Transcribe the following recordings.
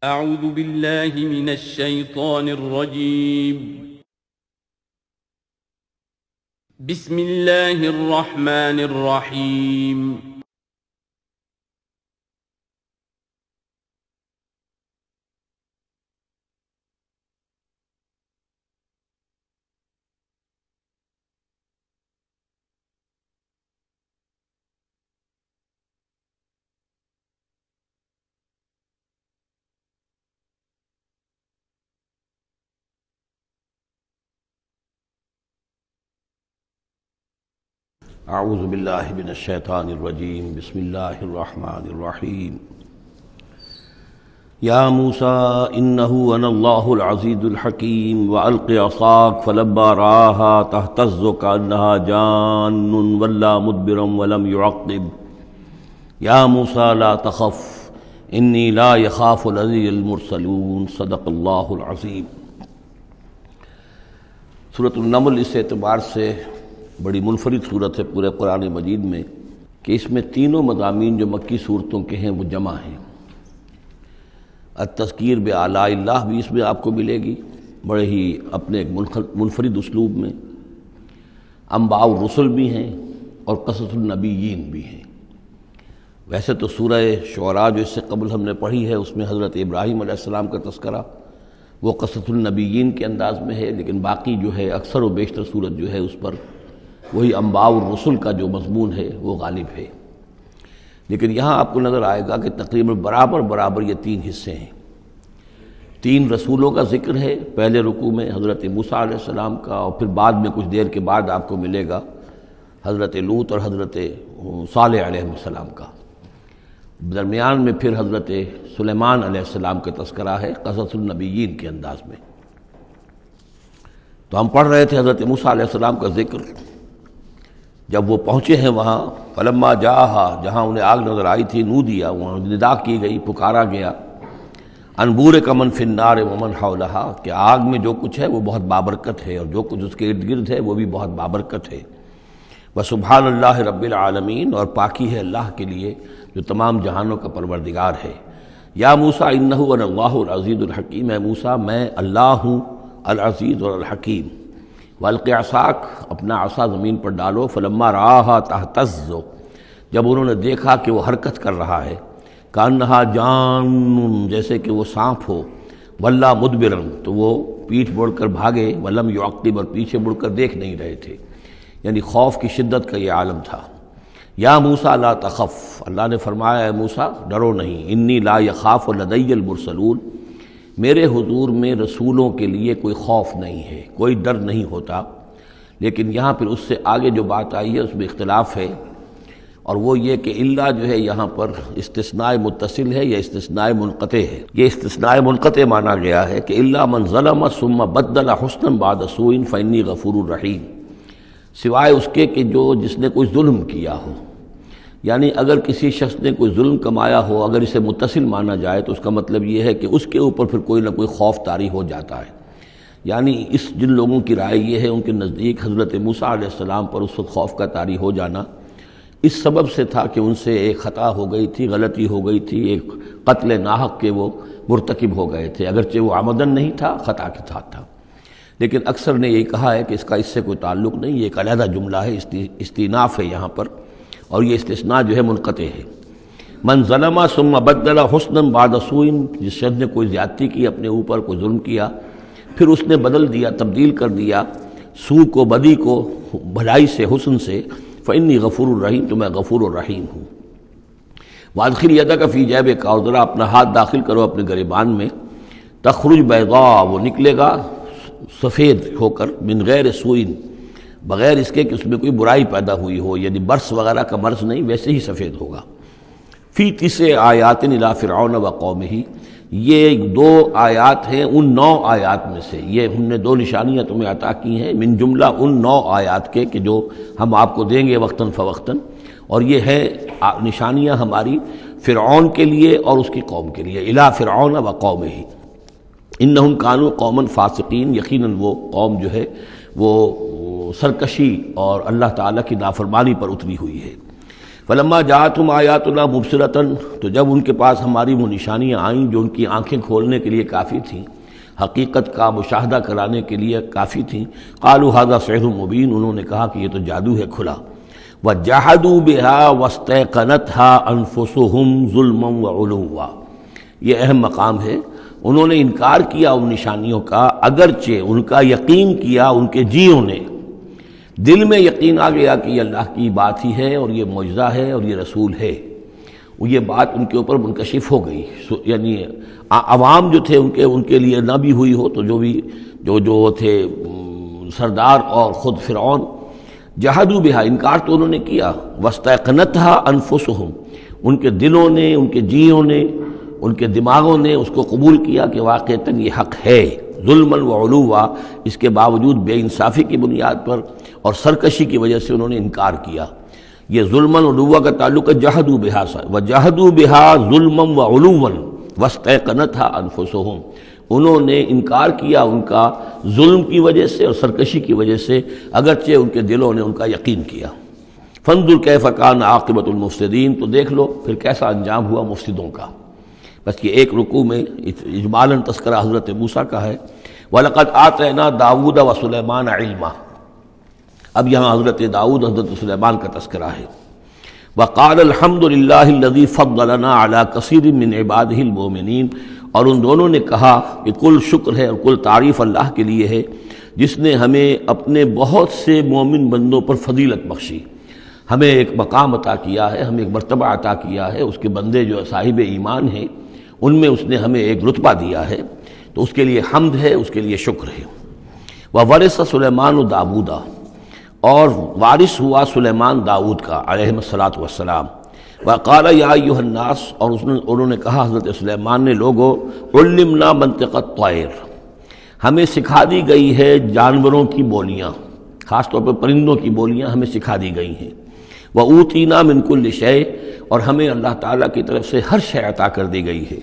اعوذ باللہ من الشیطان الرجیم بسم اللہ الرحمن الرحیم اعوذ باللہ من الشیطان الرجیم بسم اللہ الرحمن الرحیم یا موسیٰ انہ انا اللہ العزیز الحکیم والق عصاک فلما رآها تہتز کأنها جان ولا مدبرا ولم يعقب یا موسیٰ لا تخف انی لا یخاف لدی المرسلون صدق اللہ العظیم۔ سورۃ النمل اس اعتبار سے بڑی منفرد صورت ہے پورے قرآن مجید میں کہ اس میں تینوں مضامین جو مکی صورتوں کے ہیں وہ جمع ہیں۔ التذکیر بآلاء اللہ بھی اس میں آپ کو ملے گی بڑے ہی اپنے ایک منفرد اسلوب میں، انباء الرسل بھی ہیں اور قصص النبیین بھی ہیں۔ ویسے تو سورہ شعراء جو اس سے قبل ہم نے پڑھی ہے اس میں حضرت ابراہیم علیہ السلام کا تذکرہ وہ قصص النبیین کے انداز میں ہے، لیکن باقی جو ہے اکثر و بیشتر صورت جو ہے اس پر وہی انباء الرسل کا جو مضمون ہے وہ غالب ہے۔ لیکن یہاں آپ کو نظر آئے گا کہ تقریباً برابر یہ تین حصے ہیں۔ تین رسولوں کا ذکر ہے پہلے رکوع میں، حضرت موسیٰ علیہ السلام کا، اور پھر بعد میں کچھ دیر کے بعد آپ کو ملے گا حضرت لوط اور حضرت صالح علیہ السلام کا۔ درمیان میں پھر حضرت سلیمان علیہ السلام کا تذکرہ ہے قصص النبیین کے انداز میں۔ تو ہم پڑھ رہے تھے حضرت موسیٰ علیہ السلام کا ذکر، جب وہ پہنچے ہیں وہاں فلما جاہا، جہاں انہیں آگ نظر آئی تھی، نودیا، وہاں ندا کی گئی، پکارا گیا، ان بورک من فی النار ومن حولہا، کہ آگ میں جو کچھ ہے وہ بہت بابرکت ہے اور جو کچھ اس کے ارد گرد ہے وہ بھی بہت بابرکت ہے۔ وسبحان اللہ رب العالمین، اور پاکی ہے اللہ کے لیے جو تمام جہانوں کا پروردگار ہے۔ یا موسیٰ انہ انا اللہ العزیز الحکیم، اے موسیٰ میں اللہ ہوں العزیز اور الحکیم۔ والق عصاک، اپنا عصا زمین پر ڈالو، فلما رآها تہتز، جب انہوں نے دیکھا کہ وہ حرکت کر رہا ہے، کأنہا جان، جیسے کہ وہ سانپ ہو، ولا مدبرا، تو وہ پیٹھ موڑ کر بھاگے، ولم یعقب، اور پیچھے مڑ کر دیکھ نہیں رہے تھے، یعنی خوف کی شدت کا یہ عالم تھا۔ یا موسیٰ لا تخف، اللہ نے فرمایا اے موسیٰ ڈرو نہیں، انی لا یخاف لدی المرسلون، میرے حضور میں رسولوں کے لیے کوئی خوف نہیں ہے، کوئی ڈر نہیں ہوتا۔ لیکن یہاں پھر اس سے آگے جو بات آئی ہے اس میں اختلاف ہے، اور وہ یہ کہ الا جو ہے یہاں پر استثناء متصل ہے یا استثناء منقطع ہے۔ یہ استثناء منقطع مانا گیا ہے کہ الا من ظلم ثم بدل حسنا بعد سوء فانی غفور رحیم، سوائے اس کے کہ جس نے کوئی ظلم کیا ہو، یعنی اگر کسی شخص نے کوئی ظلم کمایا ہو، اگر اسے متصل مانا جائے تو اس کا مطلب یہ ہے کہ اس کے اوپر پھر کوئی نہ کوئی خوف طاری ہو جاتا ہے۔ یعنی جن لوگوں کی رائے یہ ہے، ان کے نزدیک حضرت موسیٰ علیہ السلام پر اس وقت خوف کا طاری ہو جانا اس سبب سے تھا کہ ان سے ایک خطا ہو گئی تھی، غلطی ہو گئی تھی، ایک قتل ناحق کے وہ مرتکب ہو گئے تھے، اگرچہ وہ عمدن نہیں تھا، خطا کے ساتھ تھا۔ لیکن اکثر نے یہ کہا ہے کہ اس کا اس سے کوئی تعلق نہیں، یہ ایک علیحدہ جملہ ہے، استیناف ہے یہاں پر، اور یہ استثناء جو ہے منقطع ہے۔ من ظلم ثم بدل حسنا بعد سوء، جس شخص نے کوئی زیادتی کی اپنے اوپر، کوئی ظلم کیا، پھر اس نے بدل دیا، تبدیل کر دیا سوء کو، بدی کو، بھلائی سے، حسن سے، فانی غفور الرحیم، تو میں غفور الرحیم ہوں۔ وادخل یدک فی جیبک، اور ذرا اپنا ہاتھ داخل کرو اپنے گریبان میں، تخرج بیضاء، وہ نکلے گا سفید ہو کر، من غیر سوء، بغیر اس کے کہ اس میں کوئی برائی پیدا ہوئی ہو، یعنی برس وغیرہ کا مرض نہیں، ویسے ہی سفید ہوگا۔ فی 9 آیات الی فرعون و قومہ، یہ 2 آیات ہیں ان 9 آیات میں سے، یہ ہم نے 2 نشانیاں تمہیں عطا کی ہیں من جملہ ان 9 آیات کے کہ جو ہم آپ کو دیں گے وقتاً فوقتاً، اور یہ ہے نشانیاں ہماری فرعون کے لیے اور اس کی قوم کے لیے، الی فرعون و قومہ انہم کانوا قوما فاسقین، یقیناً وہ قوم جو ہے وہ سرکشی اور اللہ تعالیٰ کی نافرمانی پر اتری ہوئی ہے۔ فلما جاءتهم آیاتنا مبصرۃ، تو جب ان کے پاس ہماری وہ نشانیاں آئیں جو ان کی آنکھیں کھولنے کے لیے کافی تھیں، حقیقت کا مشاہدہ کرانے کے لیے کافی تھیں، قالوا ھذا سحر مبین، انہوں نے کہا کہ یہ تو جادو ہے کھلا، وجحدوا بها واستيقنتها انفسهم ظلما وعلوا، یہ اہم مقام ہے، انہوں نے انکار کیا ان نشانیوں کا اگرچہ ان کا یقین کیا ان کے جیوں نے، دل میں یقین آ گیا کہ یہ اللہ کی بات ہی ہے اور یہ معجزہ ہے اور یہ رسول ہے، وہ یہ بات ان کے اوپر منکشف ہو گئی، یعنی عوام جو تھے ان کے لیے نہ بھی ہوئی ہو تو جو تھے سردار اور خود فرعون، جہدوا بہا، انکار تو انہوں نے کیا، واستيقنتها انفسهم، ان کے دلوں نے، ان کے جیوں نے، ان کے دماغوں نے اس کو قبول کیا کہ واقعتاً یہ حق ہے، ظلما وعلوا، اس کے باوجود بے انصافی کی بنیاد پر اور سرکشی کی وجہ سے انہوں نے انکار کیا۔ یہ ظلما وعلوا کا تعلق ہے جحدوا بہا سے، وجحدوا بہا ظلما وعلوا واستيقنتها انفسهم، انہوں نے انکار کیا ان کا ظلم کی وجہ سے اور سرکشی کی وجہ سے، اگرچہ ان کے دلوں نے ان کا یقین کیا۔ فانظر کیف کان عاقبۃ المفسدین، تو دیکھ لو پھر کیسا انجام ہوا مفسدوں کا۔ بس یہ ایک رکوع میں اجمالاً تذکرہ حضرت موسیٰ کا ہے، وَلَقَدْ آتَيْنَا دَاوُودَ وَسُلَيْمَانَ عِلْمًا، اب یہاں حضرت داؤد حضرت سلیمان کا تذکرہ ہے۔ وَقَالَ الْحَمْدُ لِلَّهِ الَّذِي فَضَّلَنَا عَلَى كَثِيرٍ مِّنْ عِبَادِهِ الْمُؤْمِنِينَ، اور ان دونوں نے کہا کہ کل شکر ہے اور کل تعریف اللہ کے لیے ہے جس نے ہمیں اپنے بہت سے مومن بندوں پر فضیلت بخشی، ہمیں ایک مقام عطا کیا ہے، ہمیں ایک مرتبہ عطا کیا ہے، اس کے بندے جو صاحب ایمان ہیں ان میں اس نے ہمیں ایک رتبہ دیا ہے، تو اس کے لیے حمد ہے، اس کے لیے شکر ہے۔ وَوَرِثَ سُلَيْمَانُ دَاوُودَ، اور وارث ہوا سلیمان داؤد کا علیہ الصلاۃ والسلام۔ وقال یا ایھا الناس، اور انہوں نے کہا حضرت سلیمان نے، لوگو علمنا منطق الطیر، ہمیں سکھا دی گئی ہے جانوروں کی بولیاں، خاص طور پر پرندوں کی بولیاں ہمیں سکھا دی گئی ہیں۔ وَأُوتِینَا مِن كُلِّ شَیْءٍ، اور ہمیں اللہ تعالیٰ کی طرف سے ہر شے عطا کر دی گئی ہے۔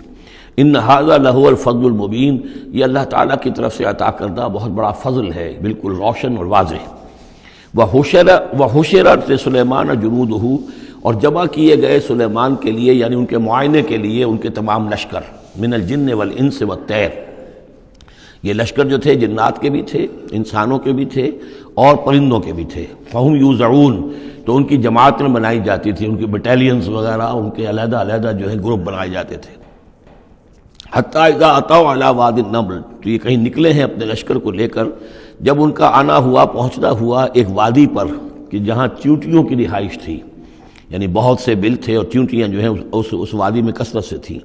ان ھذا لہو الفضل المبین، یہ اللہ تعالیٰ کی طرف سے عطا کردہ بہت بڑا فضل ہے، بالکل روشن اور واضح۔ وَحُشِرَ لِسُلَیمَانَ جُنُودُهُ، اور جمع کیے گئے سلیمان کے لیے، یعنی ان کے معائنے کے لیے، ان کے تمام لشکر، من الجن والانس والطیر، یہ لشکر جو تھے جنات کے بھی تھے، انسانوں کے بھی تھے اور پرندوں کے بھی تھے۔ فَهُمْ يُوزَعُونَ، تو ان کی جماعتیں بنائی جاتی تھی، ان کی بٹالینز وغیرہ، ان کے علیحدہ علیحدہ جو ہے گروپ بنائے جاتے تھے۔ حتیٰ اذا اتوا علی وادی النمل، تو یہ کہیں نکلے ہیں اپنے لشکر کو لے کر، جب ان کا آنا ہوا، پہنچنا ہوا ایک وادی پر کہ جہاں چیونٹیوں کی رہائش تھی، یعنی بہت سے بل تھے اور چیونٹیاں جو ہیں اس وادی میں کثرت سے تھیں۔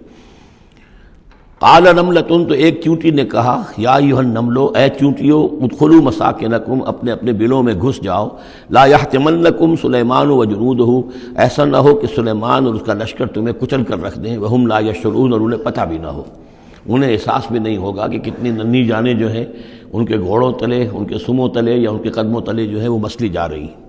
قال نملۃ، تو ایک چیونٹی نے کہا، یا ایھا النمل، اے چیونٹیو، ادخلوا مساکنکم، اپنے اپنے بلوں میں گھس جاؤ، لا یحطمنکم سلیمان وجنودہ، ایسا نہ ہو کہ سلیمان اور اس کا لشکر تمہیں کچل کر رکھ دیں، وہم لا یشعرون، اور انہیں پتہ بھی نہ ہو، انہیں احساس بھی نہیں ہوگا کہ کتنی ننھی جانیں جو ہیں ان کے گھوڑوں تلے، ان کے سموں تلے یا ان کے قدموں تلے جو ہے وہ مسلی جا رہی ہیں۔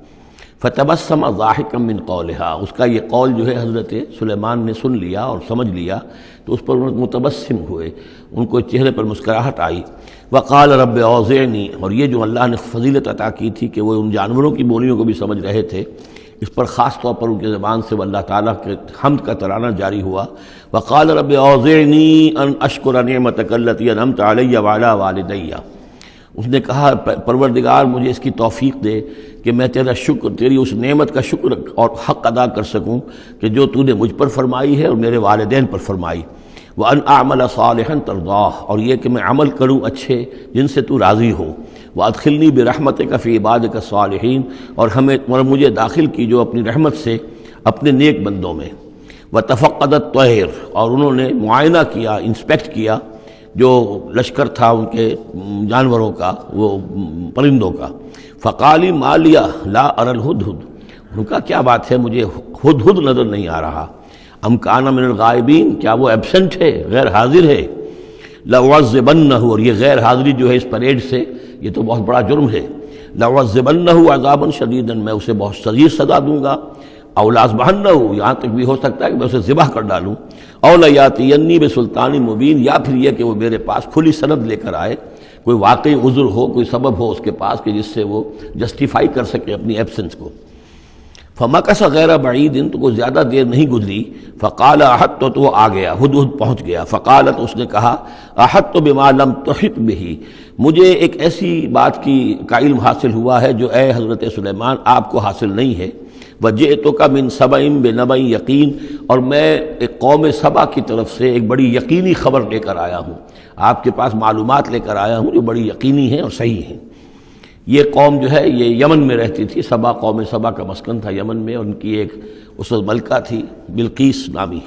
فتبسم ضاحکا من قولہا، اس کا یہ قول جو ہے حضرت سلیمان نے سن لیا اور سمجھ لیا تو اس پر متبسم ہوئے، ان کو چہرے پر مسکراہٹ آئی۔ وقال رب اوزعنی، اور یہ جو اللہ نے فضیلت عطا کی تھی کہ وہ ان جانوروں کی بولیوں کو بھی سمجھ رہے تھے، اس پر خاص طور پر ان کی زبان سے وہ اللہ تعالیٰ کے حمد کا ترانہ جاری ہوا۔ وقال رب اوزعنی ان اشکر نعمتک التی انعمت علی وعلی والدی، اس نے کہا پروردگار مجھے اس کی توفیق دے کہ میں تیرا شکر، تیری اس نعمت کا شکر اور حق ادا کر سکوں کہ جو تو نے مجھ پر فرمائی ہے اور میرے والدین پر فرمائی۔ وَأَنْ أَعْمَلَ صَالِحًا تَرْضَاهُ، اور یہ کہ میں عمل کروں اچھے جن سے تو راضی ہو۔ وَأَدْخِلْنِي بِرَحْمَتِكَ فِي عِبَادِكَ الصَّالِحِينَ، اور مجھے داخل کیجو اپنی رحمت سے اپنے نیک بندوں میں۔ وَتَفَقَّدَ الطَّيْرَ، اور انہوں نے معائنہ کیا، انسپیکٹ کیا جو لشکر تھا ان کے جانوروں کا، وہ پرندوں کا۔ فقال ما لي لا ارى الهدهد، ان کا کیا بات ہے مجھے ہدہد نظر نہیں آ رہا۔ ام کان من الغائبین، کیا وہ ایبسنٹ ہے، غیر حاضر ہے۔ لأعذبنہ، اور یہ غیر حاضری جو ہے اس پریڈ سے، یہ تو بہت بڑا جرم ہے۔ لأعذبنہ عذابا شدیدا، میں اسے بہت شدید سزا دوں گا۔ او لأذبحنہ، یہاں تک بھی ہو سکتا ہے کہ میں اسے ذبح کر ڈالوں۔ او لیاتینی بسلطان مبین، یا پھر یہ کہ وہ میرے پاس کھلی سند لے کر آئے، کوئی واقعی عذر ہو، کوئی سبب ہو اس کے پاس کہ جس سے وہ جسٹیفائی کر سکے اپنی ایبسنس کو۔ فمکث غیر بعید، تو کوئی زیادہ دیر نہیں گزری، فقال احط، تو وہ آ گیا، ہدہد پہنچ گیا، فقالت، اس نے کہا احط بما لم تحط به، مجھے ایک ایسی بات کا علم حاصل ہوا ہے جو اے حضرت سلیمان آپ کو حاصل نہیں ہے، وجئتک من سبأ بنبأ یقین، اور میں ایک قوم سبا کی طرف سے ایک بڑی یقینی خبر لے کر آیا ہوں، آپ کے پاس معلومات لے کر آیا ہوں جو بڑی یقینی ہیں اور صحیح ہیں۔ یہ قوم جو ہے یہ یمن میں رہتی تھی، سبا، قوم سبا کا مسکن تھا یمن میں، اور ان کی ایک اس وقت ملکہ تھی بلقیس نامی۔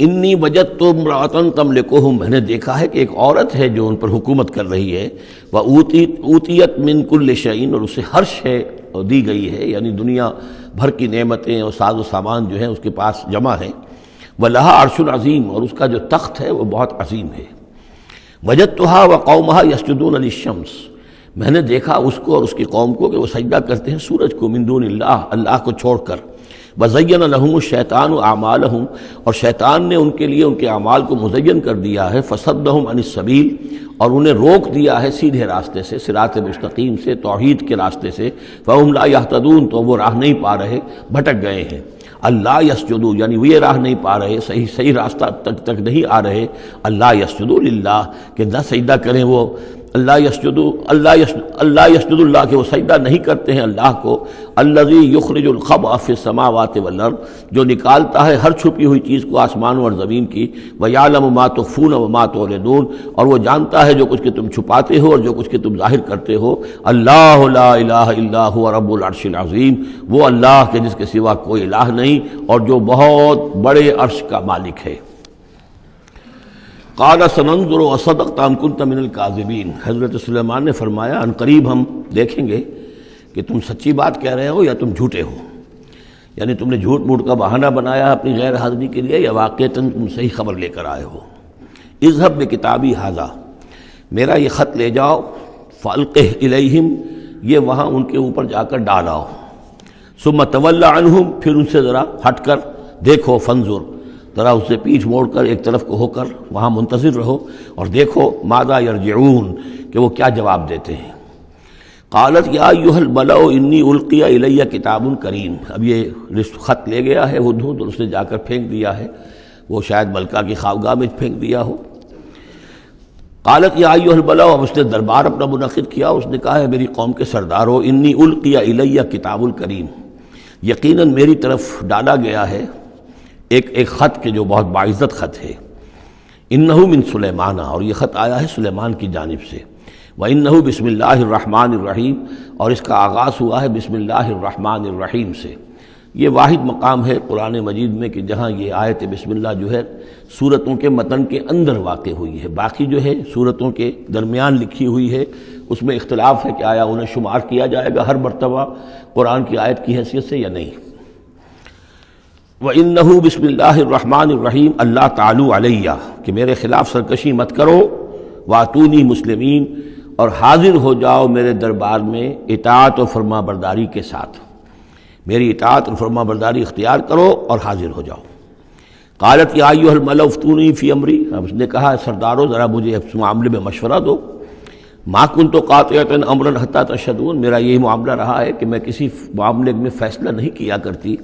انی وجدت امرأۃ تملکہم، میں نے دیکھا ہے کہ ایک عورت ہے جو ان پر حکومت کر رہی ہے، وأوتیت من کل شیء، اور اسے ہر شے دی گئی ہے، یعنی دنیا بھر کی نعمتیں اور ساز و سامان جو ہیں اس کے پاس جمع ہے، وَلَهَا عَرْشٌ عَظِيمٌ، اور اس کا جو تخت ہے وہ بہت عظیم ہے، وَجَدتُّهَا وَقَوْمَهَا يَسْجُدُونَ لِلشَّمْسِ، میں نے دیکھا اس کو اور اس کی قوم کو کہ وہ سجدہ کرتے ہیں سورج کو، من دون اللہ، اللہ کو چھوڑ کر، وَزَيَّنَ لَهُمُ الشَّيْطَانُ أَعْمَالَهُمْ، اور شیطان نے ان کے لیے ان کے اعمال کو مزین کر دیا ہے، فَصَدَّهُمْ عَنِ السَّبِيلِ، اور انہیں روک دیا ہے سیدھے راستے سے، صراط مستقیم سے، توحید کے راستے سے، فَهُمْ لَا يَهْتَدُونَ، تو وہ راہ نہیں پا رہے، بھٹک گئے ہیں، اللہ یسجدوا، یعنی وہ یہ راہ نہیں پا رہے، صحیح راستہ تک نہیں آ رہے، اللہ یسجدوا للہ، کہ نہ سجدہ کریں وہ، اللہ یسجد اللہ، کہ وہ سجدہ نہیں کرتے ہیں اللہ کو، الذی یخرج الخبء فی السماوات والارض، جو نکالتا ہے ہر چھپی ہوئی چیز کو آسمانوں اور زمین کی، ویعلم ما تخفون وما تعلنون، اور وہ جانتا ہے جو کچھ کہ تم چھپاتے ہو اور جو کچھ کہ تم ظاہر کرتے ہو، اللہ لا الہ الا هو رب العرش العظیم، وہ اللہ کے جس کے سوا کوئی الہ نہیں اور جو بہت بڑے عرش کا مالک ہے۔ قال سننظر اصدقت ام كنت من الكاذبین، حضرت سلیمان نے فرمایا ان قریب ہم دیکھیں گے کہ تم سچی بات کہہ رہے ہو یا تم جھوٹے ہو، یعنی تم نے جھوٹ موٹ کا بہانہ بنایا اپنی غیر حاضری کے لیے، یا واقعتاً تم صحیح خبر لے کر آئے ہو۔ اذهب بکتابی ھذا، میرا یہ خط لے جاؤ، فالقہ الیہم، یہ وہاں ان کے اوپر جا کر ڈالاؤ، ثم تول عنہم، پھر ان سے ذرا ہٹ کر دیکھو، فانظر، ذرا اس سے پیٹھ موڑ کر ایک طرف کو ہو کر وہاں منتظر رہو اور دیکھو، ماذا یرجعون، کہ وہ کیا جواب دیتے ہیں۔ قالت یا ایھا الملأ انی القی الی کتاب کریم، اب یہ خط لے گیا ہے ہدہد اور اس نے جا کر پھینک دیا ہے، وہ شاید ملکہ کی خوابگاہ میں پھینک دیا ہو۔ قالت یا ایھا الملأ، اب اس نے دربار اپنا منعقد کیا، اس نے کہا ہے میری قوم کے سردارو، انی القی الی کتاب کریم، یقیناً میری طرف ڈالا گیا ہے ایک خط کے جو بہت باعزت خط ہے، انہو من سلیمان، اور یہ خط آیا ہے سلیمان کی جانب سے، وانہو بسم اللہ الرحمن الرحیم، اور اس کا آغاز ہوا ہے بسم اللہ الرحمن الرحیم سے۔ یہ واحد مقام ہے قرآن مجید میں کہ جہاں یہ آیت بسم اللہ جو ہے سورتوں کے متن کے اندر واقع ہوئی ہے، باقی جو ہے سورتوں کے درمیان لکھی ہوئی ہے، اس میں اختلاف ہے کہ آیا انہیں شمار کیا جائے گا ہر مرتبہ قرآن کی آیت کی حیثیت سے یا نہیں۔ وَإِنَّهُ بسم اللہ الرحمن الرحیم اللہ تعالی علیہ، کہ میرے خلاف سرکشی مت کرو، وَأْتُونِي مسلمین، اور حاضر ہو جاؤ میرے دربار میں اطاعت و فرما برداری کے ساتھ، میری اطاعت اور فرما برداری اختیار کرو اور حاضر ہو جاؤ۔ قالت یا ایھا الملأ افتونی فی امری، اب اس نے کہا سردارو ذرا مجھے اس معاملے میں مشورہ دو، ما کنت قاطعۃ امرا حتی تشہدون، میرا یہی معاملہ رہا ہے کہ میں کسی معاملے میں فیصلہ نہیں کیا کرتی،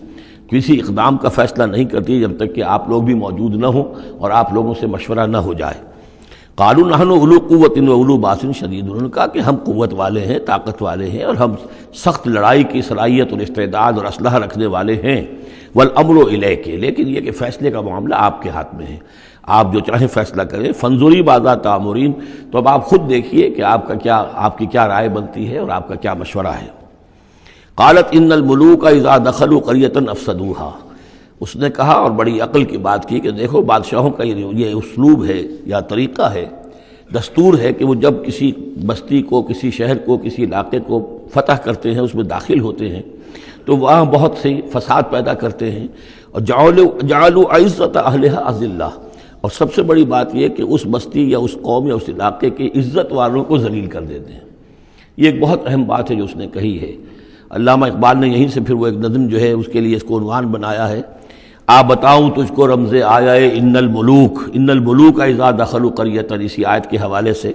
کسی اقدام کا فیصلہ نہیں کرتی جب تک کہ آپ لوگ بھی موجود نہ ہوں اور آپ لوگوں سے مشورہ نہ ہو جائے۔ قالوا نحن اولو قوت و اولو باس شدید، انہوں نے کہا کہ ہم قوت والے ہیں، طاقت والے ہیں، اور ہم سخت لڑائی کی صلاحیت اور استعداد اور اسلحہ رکھنے والے ہیں، والامر الیک، لیکن یہ کہ فیصلے کا معاملہ آپ کے ہاتھ میں ہے، آپ جو چاہیں فیصلہ کریں، فانظری ماذا تأمرین، تو اب آپ خود دیکھیے کہ آپ کی کیا رائے بنتی ہے اور آپ کا کیا مشورہ ہے۔ قالت ان الملوک اذا دخلوا قریۃ افسدوها، اس نے کہا اور بڑی عقل کی بات کی کہ دیکھو بادشاہوں کا یہ اسلوب ہے یا طریقہ ہے، دستور ہے کہ وہ جب کسی بستی کو، کسی شہر کو، کسی علاقے کو فتح کرتے ہیں، اس میں داخل ہوتے ہیں تو وہاں بہت سے فساد پیدا کرتے ہیں، اور جعلوا عزت اہلھا اذلہ، اور سب سے بڑی بات یہ کہ اس بستی یا اس قوم یا اس علاقے کے عزت والوں کو ذلیل کر دیتے ہیں۔ یہ ایک بہت اہم بات ہے جو اس نے کہی ہے۔ علامہ اقبال نے یہیں سے پھر وہ ایک نظم جو ہے اس کے لیے اس کو عنوان بنایا ہے، آ بتاؤں تجھ کو رمز آیا ان الملوک اذا دخلوا قریۃ، اسی آیت کے حوالے سے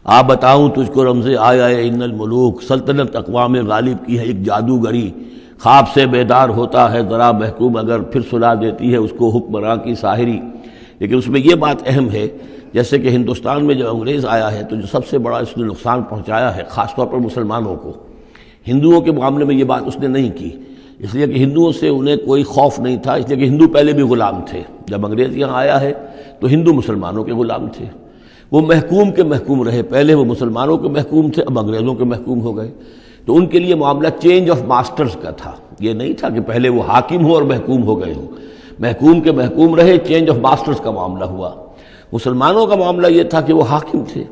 آ بتاؤں تجھ کو رمز آیا ان الملوک، سلطنت اقوام غالب کی ہے ایک جادوگری، خواب سے بیدار ہوتا ہے ذرا محکوم اگر پھر سلا دیتی ہے اس کو حکمراں کی ساحری۔ لیکن اس میں یہ بات اہم ہے، جیسے کہ ہندوستان میں جب انگریز آیا ہے تو جو سب سے بڑا اس نے نقصان پہنچایا ہے خاص طور پر مسلمانوں کو، ہندوؤں کے معاملے میں یہ بات اس نے نہیں کی، اس لیے کہ ہندوؤں سے انہیں کوئی خوف نہیں تھا، اس لیے کہ ہندو پہلے بھی غلام تھے۔ جب انگریز یہاں آیا ہے تو ہندو مسلمانوں کے غلام تھے، وہ محکوم کے محکوم رہے، پہلے وہ مسلمانوں کے محکوم تھے، اب انگریزوں کے محکوم ہو گئے۔ تو ان کے لیے معاملہ چینج آف ماسٹرز کا تھا، یہ نہیں تھا کہ پہلے وہ حاکم ہو اور محکوم ہو گئے ہوں، محکوم کے محکوم رہے، چینج آف ماسٹرز کا معاملہ ہوا۔ مسلمانوں کا معاملہ یہ تھا کہ وہ حاکم تھے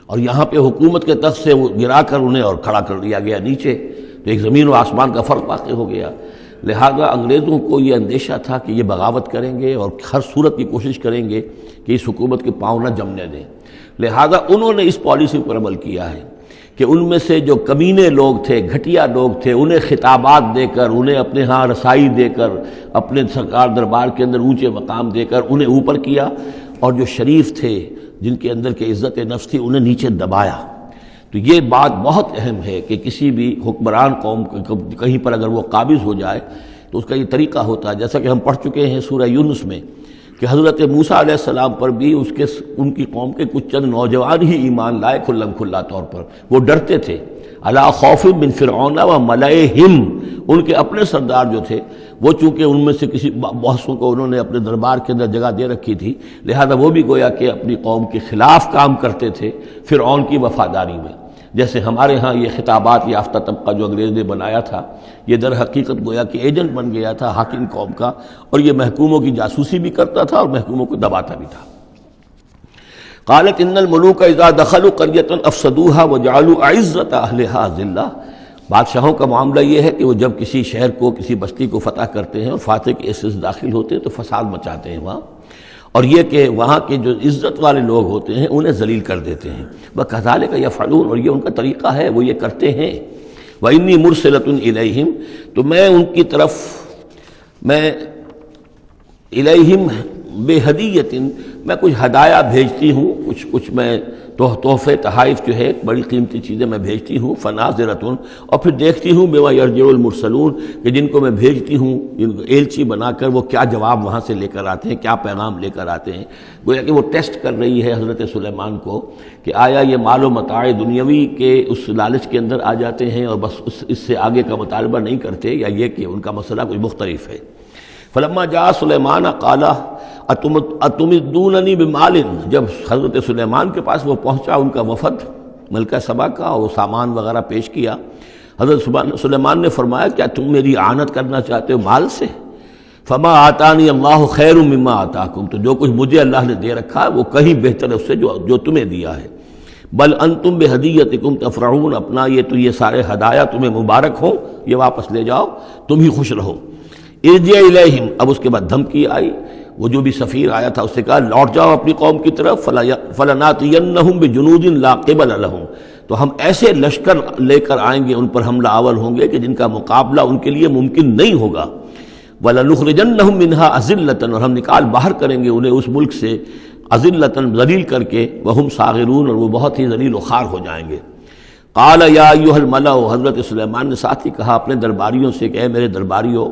اور یہاں پہ حکومت کے تخت سے وہ گرا کر انہیں اور کھڑا کر دیا گیا نیچے، تو ایک زمین و آسمان کا فرق واقع ہو گیا۔ لہذا انگریزوں کو یہ اندیشہ تھا کہ یہ بغاوت کریں گے اور ہر صورت کی کوشش کریں گے کہ اس حکومت کے پاؤں نہ جمنے دیں، لہذا انہوں نے اس پالیسی پر عمل کیا ہے کہ ان میں سے جو کمینے لوگ تھے، گھٹیا لوگ تھے، انہیں خطابات دے کر، انہیں اپنے ہاں رسائی دے کر، اپنے سرکار دربار کے اندر اونچے مقام دے کر انہیں اوپر کیا، اور جو شریف تھے جن کے اندر کے عزت نفس تھی انہیں نیچے دبایا۔ تو یہ بات بہت اہم ہے کہ کسی بھی حکمران قوم کہیں پر اگر وہ قابض ہو جائے تو اس کا یہ طریقہ ہوتا ہے، جیسا کہ ہم پڑھ چکے ہیں سورہ یونس میں کہ حضرت موسیٰ علیہ السلام پر بھی ان کی قوم کے کچھ چند نوجوان ہی ایمان لائے کھلم کھلا طور پر، وہ ڈرتے تھے۔ الا خوف من فرعون و ملئہم، ان کے اپنے سردار جو تھے وہ چونکہ ان میں سے کسی بہتوں کو انہوں نے اپنے دربار کے اندر جگہ دے رکھی تھی، لہذا وہ بھی گویا کہ اپنی قوم کے خلاف کام کرتے تھے فرعون کی وفاداری میں۔ جیسے ہمارے ہاں یہ خطابات یافتہ طبقہ جو انگریز نے بنایا تھا، یہ در حقیقت گویا کہ ایجنٹ بن گیا تھا حاکم قوم کا، اور یہ محکوموں کی جاسوسی بھی کرتا تھا اور محکوموں کو دباتا بھی تھا۔ قالت ان الملوک اذا دخلوا قرية افسدوها وجعلوا اعزة اهلها ذلہ، بادشاہوں کا معاملہ یہ ہے کہ وہ جب کسی شہر کو، کسی بستی کو فتح کرتے ہیں اور فاتح کے حصے سے داخل ہوتے ہیں تو فساد مچاتے ہیں وہاں، اور یہ کہ وہاں کے جو عزت والے لوگ ہوتے ہیں انہیں ذلیل کر دیتے ہیں۔ وَكَذَلِكَ يَفْعَلُونَ، اور یہ ان کا طریقہ ہے، وہ یہ کرتے ہیں۔ وَإِنِّي مُرْسِلَةٌ إِلَيْهِمْ، تو میں ان کی طرف، میں الیہم بِہَدِیَّةٍ، میں کچھ ہدایہ بھیجتی ہوں، کچھ میں تحفے تحائف جو ہے بڑی قیمتی چیزیں میں بھیجتی ہوں، فناظرۃ، اور پھر دیکھتی ہوں بما یرجع المرسلون، کہ جن کو میں بھیجتی ہوں ایلچی بنا کر وہ کیا جواب وہاں سے لے کر آتے ہیں، کیا پیغام لے کر آتے ہیں۔ گویا کہ وہ ٹیسٹ کر رہی ہے حضرت سلیمان کو کہ آیا یہ مال و متاع دنیاوی کے اس لالچ کے اندر آ جاتے ہیں اور بس اس سے آگے کا مطالبہ نہیں کرتے، یا یہ کہ ان کا مسئلہ کوئی مختلف ہے۔ فلما جاء سلیمان قال اتمدوننی بمال، جب حضرت سلیمان کے پاس وہ پہنچا ان کا وفد ملکہ سبا کا، اور وہ سامان وغیرہ پیش کیا، حضرت سلیمان نے فرمایا کیا تم میری اعانت کرنا چاہتے ہو مال سے؟ فما آتانی اللہ خیر مما آتاکم، تو جو کچھ مجھے اللہ نے دے رکھا ہے وہ کہیں بہتر ہے اس سے جو تمہیں دیا ہے۔ بل انتم بہدیتکم تفرحون، اپنا یہ سارے ہدایہ تمہیں مبارک ہوں، یہ واپس لے جاؤ، تم ہی خوش رہو۔ ارجع الیہم، اب اس کے بعد دھمکی آئی، وہ جو بھی سفیر آیا تھا اس سے کہا لوٹ جاؤ اپنی قوم کی طرف، فلناتینہم بجنود لا قبل لہم، تو ہم ایسے لشکر لے کر آئیں گے، ان پر حملہ آور ہوں گے کہ جن کا مقابلہ ان کے لیے ممکن نہیں ہوگا۔ وَلَنُخْرِجَنَّهُم مِّنْهَا أَذِلَّةً، اور ہم نکال باہر کریں گے انہیں اس ملک سے أَذِلَّةً، ذلیل کر کے، وَهُمْ صَاغِرُونَ، اور وہ بہت ہی ذلیل و خوار ہو جائیں گے۔ قَالَ يَا أَيُّهَا الْمَلَأُ، حضرت سلیمان نے ساتھ ہی کہا اپنے درباریوں سے کہ اے میرے درباریوں،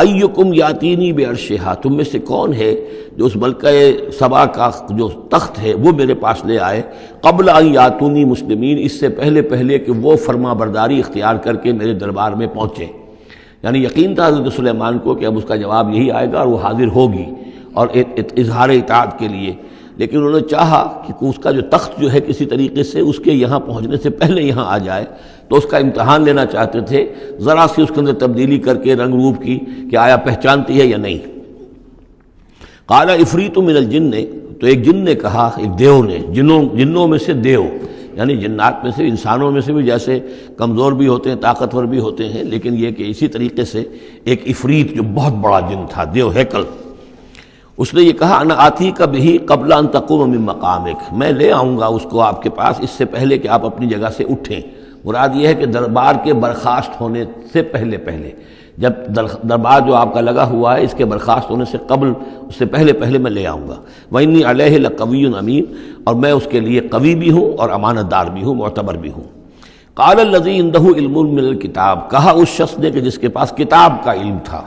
ایکم یاتینی بعرشہا، تم میں سے کون ہے جو اس ملکہ سبا کا جو تخت ہے وہ میرے پاس لے آئے، قبل ان یاتونی مسلمین، اس سے پہلے کہ وہ فرما برداری اختیار کر کے میرے دربار میں پہنچے۔ یعنی یقین تھا حضرت سلیمان کو کہ اب اس کا جواب یہی آئے گا اور وہ حاضر ہوگی اور اظہار اطاعت کے لیے، لیکن انہوں نے چاہا کہ اس کا جو تخت جو ہے کسی طریقے سے اس کے یہاں پہنچنے سے پہلے یہاں آ جائے، تو اس کا امتحان لینا چاہتے تھے، ذرا سی اس کے اندر تبدیلی کر کے رنگ روپ کی کہ آیا پہچانتی ہے یا نہیں۔ قال عفریت من الجن، تو ایک جن نے کہا، ایک دیو نے، جنوں میں سے دیو، یعنی جنات میں سے، انسانوں میں سے بھی جیسے کمزور بھی ہوتے ہیں طاقتور بھی ہوتے ہیں، لیکن یہ کہ اسی طریقے سے ایک عفریت جو بہت بڑا جن تھا، دیو ہیکل، اس نے یہ کہا انا آتی کا بھی قبل ان تقوم من مقامک، میں لے آؤں گا اس کو آپ کے پاس اس سے پہلے کہ آپ اپنی جگہ سے اٹھیں۔ مراد یہ ہے کہ دربار کے برخاست ہونے سے پہلے جب دربار جو آپ کا لگا ہوا ہے اس کے برخاست ہونے سے قبل، اس سے پہلے میں لے آؤں گا۔ وَإِنِّي عَلَيْهِ لَقَوِيٌّ أَمِينٌ، اور میں اس کے لیے قوی بھی ہوں اور امانت دار بھی ہوں، معتبر بھی ہوں۔ قال الذی عندہ علم من الکتاب، کہا اس شخص نے کہ جس کے پاس کتاب کا علم تھا۔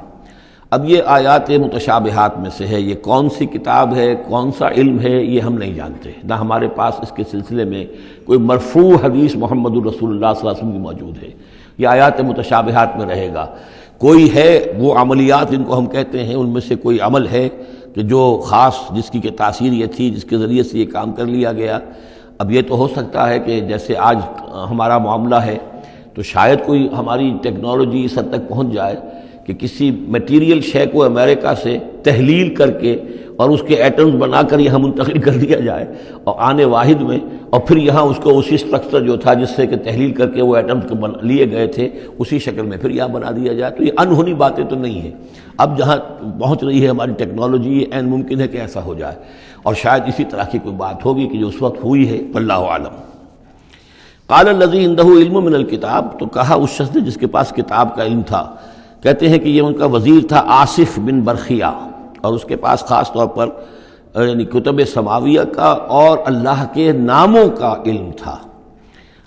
اب یہ آیات متشابہات میں سے ہے، یہ کون سی کتاب ہے، کون سا علم ہے، یہ ہم نہیں جانتے، نہ ہمارے پاس اس کے سلسلے میں کوئی مرفوع حدیث محمد الرسول اللہ صلی اللہ علیہ وسلم کی موجود ہے۔ یہ آیات متشابہات میں رہے گا۔ کوئی ہے وہ عملیات جن کو ہم کہتے ہیں، ان میں سے کوئی عمل ہے کہ جو خاص جس کی کہ تاثیر یہ تھی، جس کے ذریعے سے یہ کام کر لیا گیا۔ اب یہ تو ہو سکتا ہے کہ جیسے آج ہمارا معاملہ ہے تو شاید کوئی ہماری ٹیکنالوجی اس حد تک پہنچ جائے کہ کسی میٹیریل شے کو امریکہ سے تحلیل کر کے اور اس کے ایٹمز بنا کر یہاں منتقل کر دیا جائے اور آنے واحد میں، اور پھر یہاں اس کو اسی اسٹرکچر جو تھا جس سے کہ تحلیل کر کے وہ ایٹمز لیے گئے تھے اسی شکل میں پھر یہاں بنا دیا جائے۔ تو یہ انہونی باتیں تو نہیں ہیں، اب جہاں پہنچ رہی ہے ہماری ٹیکنالوجی، یہ عین ممکن ہے کہ ایسا ہو جائے، اور شاید اسی طرح کی کوئی بات ہوگی کہ جو اس وقت ہوئی ہے، واللہ اعلم۔ قال الذی عندہ علم من الکتاب، تو کہا اس شخص نے جس کے پاس کتاب کا علم تھا، کہتے ہیں کہ یہ ان کا وزیر تھا آصف بن برخیہ، اور اس کے پاس خاص طور پر یعنی کتب سماویہ کا اور اللہ کے ناموں کا علم تھا۔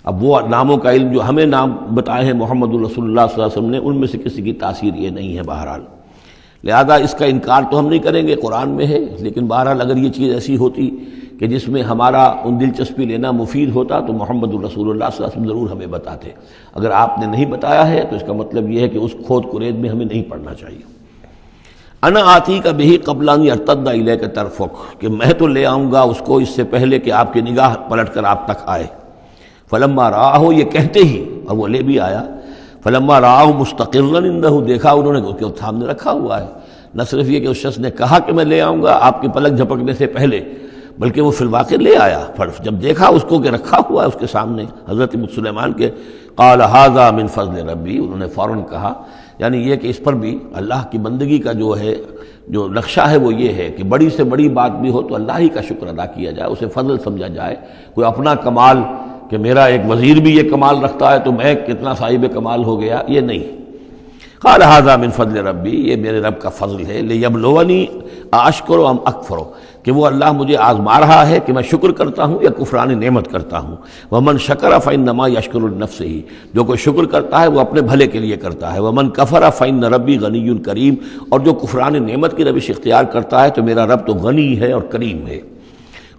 اب وہ ناموں کا علم جو ہمیں نام بتائے ہیں محمد الرسول اللہ صلی اللہ علیہ وسلم نے، ان میں سے کسی کی تاثیر یہ نہیں ہے بہرحال، لہذا اس کا انکار تو ہم نہیں کریں گے، قرآن میں ہے، لیکن بہرحال اگر یہ چیز ایسی ہوتی کہ جس میں ہمارا ان دلچسپی لینا مفید ہوتا تو محمد الرسول اللہ صلی اللہ علیہ وسلم ضرور ہمیں بتاتے۔ اگر آپ نے نہیں بتایا ہے تو اس کا مطلب یہ ہے کہ اس کھود کرید میں ہمیں نہیں پڑھنا چاہیے۔ انا آتی کا بہی قبل ان یرتد الیک طرفک، کہ میں تو لے آؤں گا اس کو اس سے پہلے کہ آپ کی نگاہ پلٹ کر آپ تک آئے۔ فلما رآہ، یہ کہتے ہی اور وہ لے بھی آیا، فلما رآہ مستقرا عنده، دیکھا انہوں نے کہ وہ سامنے رکھا ہوا ہے۔ نہ صرف یہ کہ اس شخص نے کہا کہ میں لے آؤں گا آپ کی پلک جھپکنے سے پہلے، بلکہ وہ فی الواقع لے آیا۔ جب دیکھا اس کو کہ رکھا ہوا ہے اس کے سامنے حضرت سلیمان کے، قال ھذا من فضل ربی، انہوں نے فوراً کہا، یعنی یہ کہ اس پر بھی اللہ کی بندگی کا جو ہے جو نقشہ ہے وہ یہ ہے کہ بڑی سے بڑی بات بھی ہو تو اللہ ہی کا شکر ادا کیا جائے، اسے فضل سمجھا جائے، کوئی اپنا کمال کہ میرا ایک وزیر بھی یہ کمال رکھتا ہے تو میں کتنا صاحب کمال ہو گیا، یہ نہیں۔ قال ھذا من فضل ربی، یہ میرے رب کا فضل ہے، لیبلونی اشکر ام اکفر، کہ وہ اللہ مجھے آزما رہا ہے کہ میں شکر کرتا ہوں یا کفران نعمت کرتا ہوں۔ ومن شکر فانما یشکر لنفسہ، جو کوئی شکر کرتا ہے وہ اپنے بھلے کے لیے کرتا ہے۔ ومن کفر فان ربی غنی کریم، اور جو کفران نعمت کی روش اختیار کرتا ہے تو میرا رب تو غنی ہے اور کریم ہے۔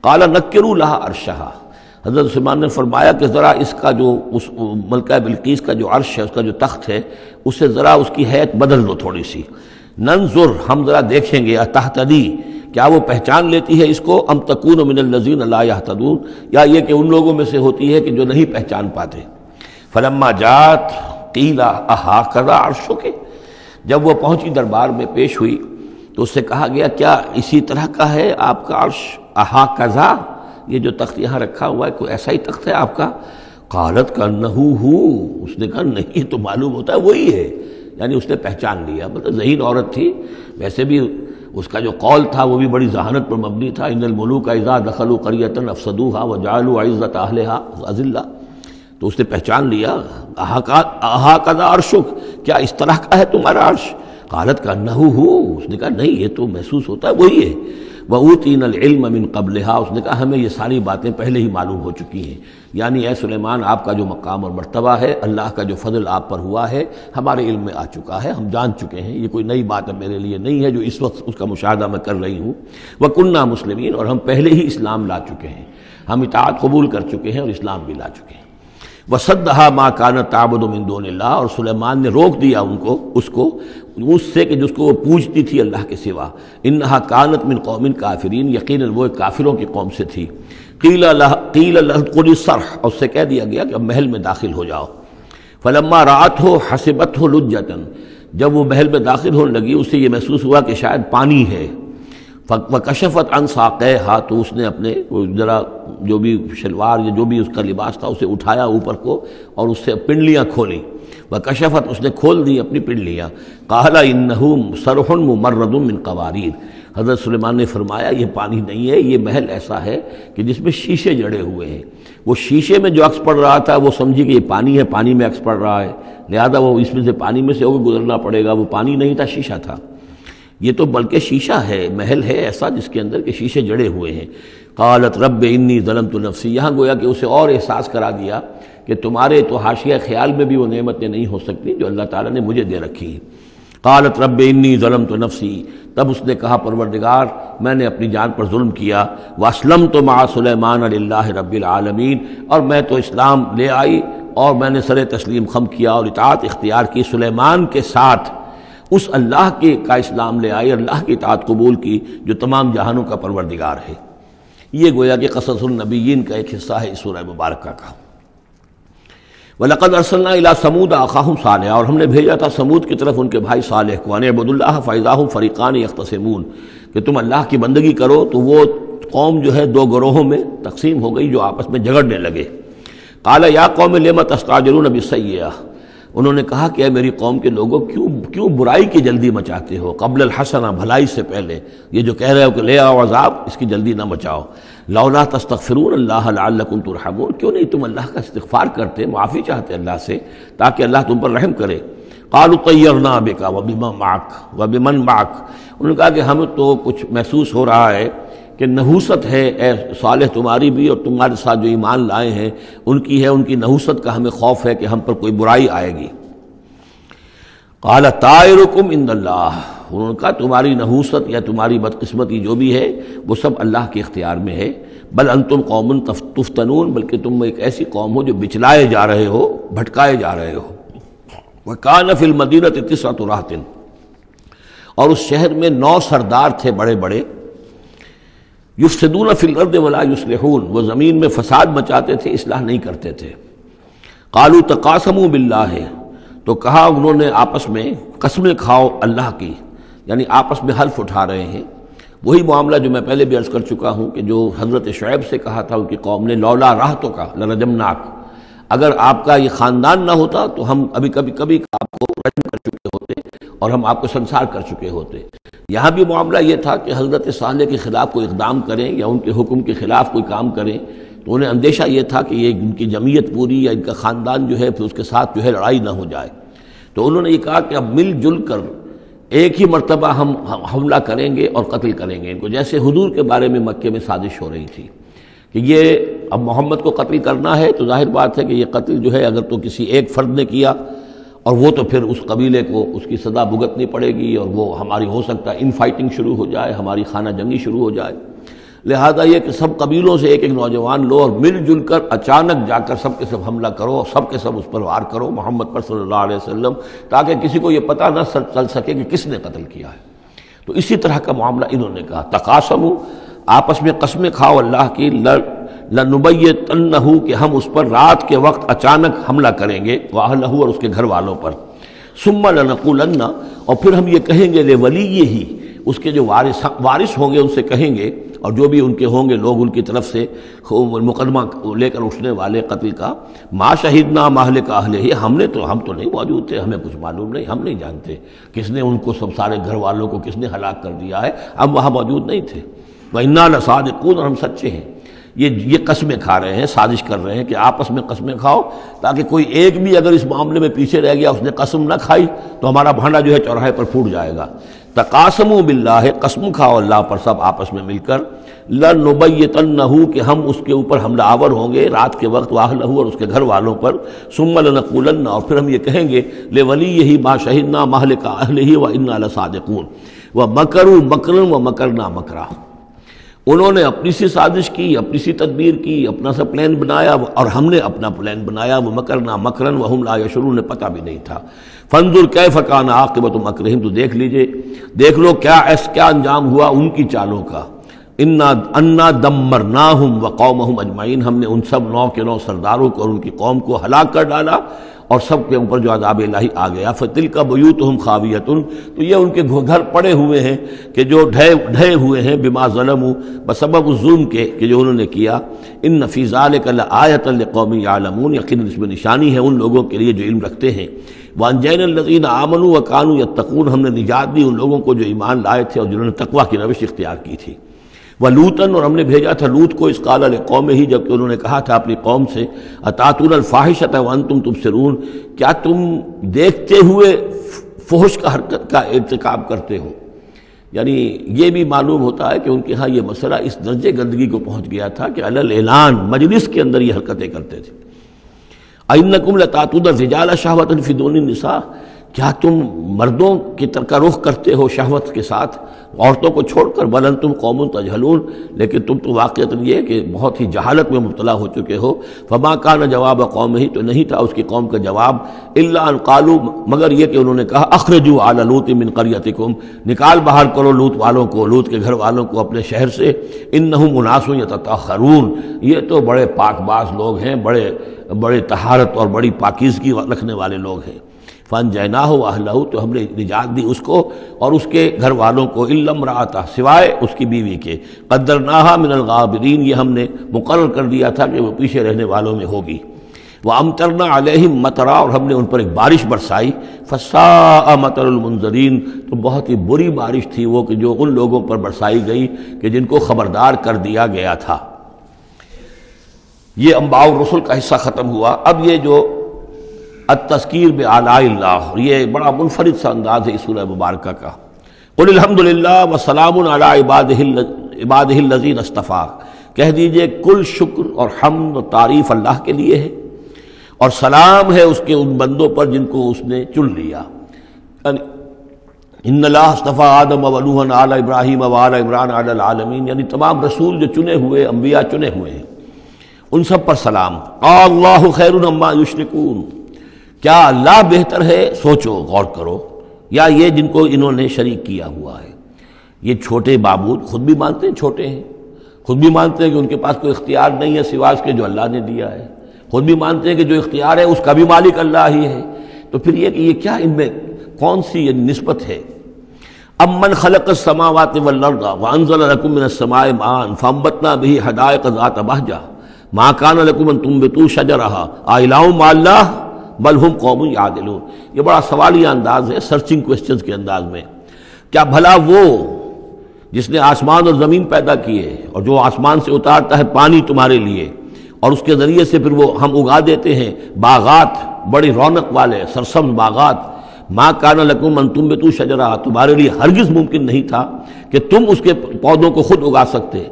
قال نکروا لها عرشها، حضرت سلیمان نے فرمایا کہ ذرا اس کا جو اس ملکہ بلقیس کا جو عرش ہے، اس کا جو تخت ہے، اسے ذرا اس کی حیت بدل دو تھوڑی سی۔ ننظر، ہم ذرا دیکھیں گے، تہتدی، کیا وہ پہچان لیتی ہے اس کو، ام تکون من الذین لا یہتدون، یا یہ کہ ان لوگوں میں سے ہوتی ہے کہ جو نہیں پہچان پاتے۔ فلما جات قیل اھاکذا عرشک، جب وہ پہنچی دربار میں پیش ہوئی تو اس سے کہا گیا کیا اسی طرح کا ہے آپ کا عرش، اھاکذا، یہ جو تخت یہاں رکھا ہوا ہے کوئی ایسا ہی تخت ہے آپ کا؟ قالت کانہ ہو، اس نے کہا نہیں، تو معلوم ہوتا ہے وہی ہے، یعنی اس نے پہچان لیا، مطلب ذہین عورت تھی، ویسے بھی اس کا جو قول تھا وہ بھی بڑی ذہانت پر مبنی تھا، ان الملوک اذا دخلوا قریۃ افسدوها وجعلوا عزۃ اہلها اذلہ، تو اس نے پہچان لیا۔ اھاکذا عرشک، کیا اس طرح کا ہے تمہارا عرش؟ قالت کانہ ہو، اس نے کہا نہیں، یہ تو محسوس ہوتا ہے وہی ہے۔ وَأُوتِينَا الْعِلْمَ مِنْ قَبْلِهَا، اس نے کہا ہمیں یہ ساری باتیں پہلے ہی معلوم ہو چکی ہیں، یعنی اے سلیمان آپ کا جو مقام اور مرتبہ ہے، اللہ کا جو فضل آپ پر ہوا ہے ہمارے علم میں آ چکا ہے، ہم جان چکے ہیں، یہ کوئی نئی بات میرے لیے نہیں ہے جو اس وقت اس کا مشاہدہ میں کر رہی ہوں۔ وَكُنَّا مُسْلِمِينَ، اور ہم پہلے ہی اسلام لا چکے ہیں، ہم اطاعت قبول کر چکے ہیں اور اسلام بھی لا چکے ہیں۔ وَصَدَّهَا مَا كَانَتْ تَعْبُدُ مِن دُونِ اللَّهِ، اور سلیمان نے روک دیا اس کو اس سے کہ جس کو وہ پوجتی تھی اللہ کے سوا۔ انہا کانت من قوم کافرین، یقیناً وہ کافروں کی قوم سے تھی۔ قیل لها ادخلی الصرح، اور اس سے کہہ دیا گیا کہ اب محل میں داخل ہو جاؤ۔ فلما رأته حسبته لجة، جب وہ محل میں داخل ہونے لگی اسے یہ محسوس ہوا کہ شاید پانی ہے۔ وکشفت عن ساقیها، تو اس نے اپنے ذرا جو بھی شلوار یا جو بھی اس کا لباس تھا اسے اٹھایا اوپر کو اور اس سے پنڈلیاں کھولیں۔ وکشفت، اس نے کھول دی اپنی پنڈلیاں۔ قال انہ صرح ممرد من قواریر، حضرت سلیمان نے فرمایا یہ پانی نہیں ہے، یہ محل ایسا ہے کہ جس میں شیشے جڑے ہوئے ہیں۔ وہ شیشے میں جو عکس پڑ رہا تھا وہ سمجھی کہ یہ پانی ہے، پانی میں عکس پڑ رہا ہے، لہذا وہ اس میں سے پانی میں سے ہو کے گزرنا پڑے گا، وہ پانی نہیں تھا، شیشہ تھا۔ یہ تو بلکہ شیشہ ہے، محل ہے ایسا جس کے اندر کے شیشے جڑے ہوئے ہیں۔ قالت رب انی ظلمت نفسی، یہاں گویا کہ اسے اور احساس کرا دیا کہ تمہارے تو حاشیہ خیال میں بھی وہ نعمتیں نہیں ہو سکتی جو اللہ تعالیٰ نے مجھے دے رکھی ہیں۔ قالت رب انی ظلمت نفسی، تب اس نے کہا پروردگار میں نے اپنی جان پر ظلم کیا، واسلمت مع سلیمان للہ رب العالمین، اور میں تو اسلام لے آئی اور میں نے سر تسلیم خم کیا اور اطاعت اختیار کی سلیمان کے ساتھ، اس اللہ کا اسلام لے آئی، اللہ کی اطاعت قبول کی جو تمام جہانوں کا پروردگار ہے۔ یہ گویا کہ قصص النبیین کا ایک حصہ ہے اس سورہ مبارکہ کا۔ وَلَقَدْ أَرْسَلْنَا إِلَىٰ ثَمُودَ أَخَاهُمْ صَالِحًا، اور ہم نے بھیجا تھا سمود کی طرف ان کے بھائی صالح کو، أَنِ اعْبُدُوا اللَّهَ فَإِذَا هُمْ فَرِيقَانِ يَخْتَصِمُونَ، کہ تم اللہ کی بندگی کرو تو وہ قوم جو ہے دو گروہوں میں تقسیم ہو گئی جو آپس میں جھگڑنے لگے۔ قَالَ يَا قَوْمِ لِمَ تَسْتَعْجِلُونَ بِالسَّيِّئَةِ، انہوں نے کہا کہ اے میری قوم کے لوگوں کیوں برائی کی جلدی مچاتے ہو، قبل الحسنہ بھلائی سے پہلے، یہ جو کہہ رہے ہو کہ لے آؤ عذاب، اس کی جلدی نہ مچاؤ۔ لولا تستغفرون اللہ لعلکم ترحمون، کیوں نہیں تم اللہ کا استغفار کرتے، معافی چاہتے اللہ سے تاکہ اللہ تم پر رحم کرے۔ قالوا طیرنا بک وبمن معک، انہوں نے کہا کہ ہمیں تو کچھ محسوس ہو رہا ہے کہ نحوست ہے اے صالح تمہاری بھی، اور تمہارے ساتھ جو ایمان لائے ہیں ان کی ہے، ان کی نحوست کا ہمیں خوف ہے کہ ہم پر کوئی برائی آئے گی۔ قال طائرکم عند اللہ، انہوں نے کہا تمہاری نحوست یا تمہاری بدقسمتی جو بھی ہے وہ سب اللہ کے اختیار میں ہے، بل انتم قوم تفتنون، بلکہ تم ایک ایسی قوم ہو جو بچلائے جا رہے ہو، بھٹکائے جا رہے ہو۔ وکان فی المدینۃ 9 رہط، اور اس شہر میں 9 سردار تھے بڑے بڑے، یفسدون فی الارض ولا یصلحون، وہ زمین میں فساد مچاتے تھے، اصلاح نہیں کرتے تھے۔ قالوا تقاسموا باللہ، تو کہا انہوں نے آپس میں قسمیں کھاؤ اللہ کی، یعنی آپس میں حلف اٹھا رہے ہیں۔ وہی معاملہ جو میں پہلے بھی عرض کر چکا ہوں کہ جو حضرت شعیب سے کہا تھا ان کی قوم نے، لولا رہتک لرجمناک، اگر آپ کا یہ خاندان نہ ہوتا تو ہم ابھی کبھی آپ کو رجم کر چکے ہوتے اور ہم آپ کو سنسار کر چکے ہوتے۔ یہاں بھی معاملہ یہ تھا کہ حضرت صالح کے خلاف کوئی اقدام کریں یا ان کے حکم کے خلاف کوئی کام کریں تو انہیں اندیشہ یہ تھا کہ یہ ان کی جمعیت پوری یا ان کا خاندان جو ہے پھر اس کے ساتھ جو ہے لڑائی نہ ہو جائے۔ تو انہوں نے یہ کہا کہ اب مل جل کر ایک ہی مرتبہ ہم حملہ کریں گے اور قتل کریں گے ان کو، جیسے حضور کے بارے میں مکے میں سازش ہو رہی تھی کہ یہ اب محمد کو قتل کرنا ہے، تو ظاہر بات ہے کہ یہ قتل جو ہے اگر تو کسی ایک فرد نے کیا اور وہ تو پھر اس قبیلے کو اس کی سزا بھگتنی پڑے گی، اور وہ ہماری ہو سکتا ہے ان فائٹنگ شروع ہو جائے، ہماری خانہ جنگی شروع ہو جائے۔ لہذا یہ کہ سب قبیلوں سے ایک ایک نوجوان لو اور مل جل کر اچانک جا کر سب کے سب حملہ کرو اور سب کے سب اس پر وار کرو محمد پر صلی اللہ علیہ وسلم، تاکہ کسی کو یہ پتہ نہ چل سکے کہ کس نے قتل کیا ہے۔ تو اسی طرح کا معاملہ انہوں نے کہا، تقاسموا، آپس میں قسمیں کھاؤ اللہ کی، لنبیتنہ، کہ ہم اس پر رات کے وقت اچانک حملہ کریں گے، واہلہ، اور اس کے گھر والوں پر، ثم لنقولن، اور پھر ہم یہ کہیں گے لولیہ، اس کے جو وارث ہوں گے ان سے کہیں گے، اور جو بھی ان کے ہوں گے لوگ ان کی طرف سے مقدمہ لے کر اٹھنے والے قتل کا، ما شہدنا مہلک اہلہ، ہم تو نہیں موجود تھے، ہمیں کچھ معلوم نہیں، ہم نہیں جانتے کس نے ان کو سب سارے گھر والوں کو کس نے ہلاک کر دیا ہے، ہم وہاں موجود نہیں تھے۔ وَإِنَّا لَصَادِقُونَ، اور ہم سچے ہیں۔ یہ قسمیں کھا رہے ہیں، سازش کر رہے ہیں کہ آپس میں قسمیں کھاؤ تاکہ کوئی ایک بھی اگر اس معاملے میں پیچھے رہ گیا، اس نے قسم نہ کھائی تو ہمارا بھانڈا جو ہے چوراہے پر پھوٹ جائے گا۔ تقاسموا باللہ، قسم کھاؤ اللہ پر سب آپس میں مل کر، لنبیتنہ، کہ ہم اس کے اوپر حملہ آور ہوں گے رات کے وقت، واہلہ، اور اس کے گھر والوں پر، ثم لنقولن، اور پھر ہم یہ کہیں گے لولیہ ما شہدنا مہلک اہلہ وإنا لصادقون، ومکروا مکرا ومکرنا مکرا، انہوں نے اپنی سی سازش کی، اپنی سی تدبیر کی، اپنا سا پلان بنایا، اور ہم نے اپنا پلان بنایا، وہ مکرنا مکرن وہم لا یشعرون، نے پتہ بھی نہیں تھا۔ فانظر کیف کان عاقبۃ مکرہم، تو دیکھ لیجئے، دیکھ لو کیا انجام ہوا ان کی چالوں کا۔ انا دمرناہم وقومہم اجمعین، ہم نے ان سب 9 کے 9 سرداروں کو اور ان کی قوم کو ہلاک کر ڈالا، اور سب کے اوپر جو عذاب الہی آ گیا۔ فتلک بیوتہم خاویۃ، تو یہ ان کے گھر پڑے ہوئے ہیں کہ جو ڈھے ہوئے ہیں، بما ظلموا، بسبب الظلم کے کہ جو انہوں نے کیا۔ ان فی ذلک لآیۃ لقوم یعلمون، یقیناً اس میں نشانی ہے ان لوگوں کے لیے جو علم رکھتے ہیں۔ وانجینا الذین آمنوا وکانوا یتقون، ہم نے نجات دی ان لوگوں کو جو ایمان لائے تھے اور جنہوں نے تقویٰ کی روش اختیار کی تھی۔ وَلُوطًا، اور ہم نے بھیجا تھا لوط کو، اذ قال لقومہ، جبکہ انہوں نے کہا تھا اپنی قوم سے، اتاتون الفاحشۃ وانتم تبصرون، کیا تم دیکھتے ہوئے فحش کا حرکت کا ارتکاب کرتے ہو؟ یعنی یہ بھی معلوم ہوتا ہے کہ ان کے ہاں یہ مسئلہ اس درجے گندگی کو پہنچ گیا تھا کہ علی الاعلان مجلس کے اندر یہ حرکتیں کرتے تھے۔ اَإِنَّكُمْ لَتَأْتُونَ الرِّجَالَ شَهْوَةً فِي دُونِ النِّسَاءِ، کیا تم مردوں کی طرف کا رخ کرتے ہو شہوت کے ساتھ عورتوں کو چھوڑ کر؟ بل انتم قوم تجہلون، لیکن تم تو واقعتاً یہ کہ بہت ہی جہالت میں مبتلا ہو چکے ہو۔ فما کان جواب قومہ، تو نہیں تھا اس کی قوم کا جواب، الا ان قالوا، مگر یہ کہ انہوں نے کہا اخرجوا آل لوط من قریتکم، نکال باہر کرو لوط والوں کو، لوط کے گھر والوں کو اپنے شہر سے، انہم اناس یتطہرون، یہ تو بڑے پاک باز لوگ ہیں، بڑے طہارت اور بڑی پاکیزگی رکھنے والے لوگ ہیں۔ فانجیناہ واہلہ، تو ہم نے نجات دی اس کو اور اس کے گھر والوں کو، الا امرأتہ، سوائے اس کی بیوی کے، قدرناہا من الغابرین، یہ ہم نے مقرر کر دیا تھا کہ وہ پیچھے رہنے والوں میں ہوگی۔ وامطرنا علیہم مطرا، اور ہم نے ان پر ایک بارش برسائی، فساء مطر المنذرین، تو بہت ہی بری بارش تھی وہ کہ جو ان لوگوں پر برسائی گئی کہ جن کو خبردار کر دیا گیا تھا۔ یہ انباء الرسل کا حصہ ختم ہوا۔ اب یہ جو التذکیر بآلاء اللہ، یہ بڑا منفرد سا انداز ہے اس سورہ مبارکہ کا۔ قل الحمد للہ وسلام علی عبادہ الذین اصطفیٰ، کہہ دیجئے کل شکر اور حمد و تعریف اللہ کے لیے ہے، اور سلام ہے اس کے ان بندوں پر جن کو اس نے چن لیا۔ ان اللہ اصطفیٰ آدم و نوحا آل ابراہیم و آل عمران علی العالمین، یعنی تمام رسول جو چنے ہوئے، انبیاء چنے ہوئے ہیں، ان سب پر سلام۔ اللہ خیر عما یشرکون، کیا اللہ بہتر ہے، سوچو غور کرو، یا یہ جن کو انہوں نے شریک کیا ہوا ہے۔ یہ چھوٹے معبود خود بھی مانتے ہیں چھوٹے ہیں، خود بھی مانتے ہیں کہ ان کے پاس کوئی اختیار نہیں ہے سوائے اس کے جو اللہ نے دیا ہے، خود بھی مانتے ہیں کہ جو اختیار ہے اس کا بھی مالک اللہ ہی ہے۔ تو پھر یہ کہ یہ کیا ان میں کون سی یہ نسبت ہے؟ امن خلق السماوات والارض وانزل لكم من السماء ماء فانبتنا به حدائق ذات بہجہ ما كان لكم ان تنبتوا شجرها أإله مع الله بل ہم قوم یعدلون۔ یہ بڑا سوالیہ انداز ہے، سرچنگ کوسچنز کے انداز میں۔ کیا بھلا وہ جس نے آسمان اور زمین پیدا کیے اور جو آسمان سے اتارتا ہے پانی تمہارے لیے، اور اس کے ذریعے سے پھر وہ ہم اگا دیتے ہیں باغات، بڑی رونق والے سرسبز باغات، ما کان لکم ان تنبتوا شجرہ، تمہارے لیے ہرگز ممکن نہیں تھا کہ تم اس کے پودوں کو خود اگا سکتے۔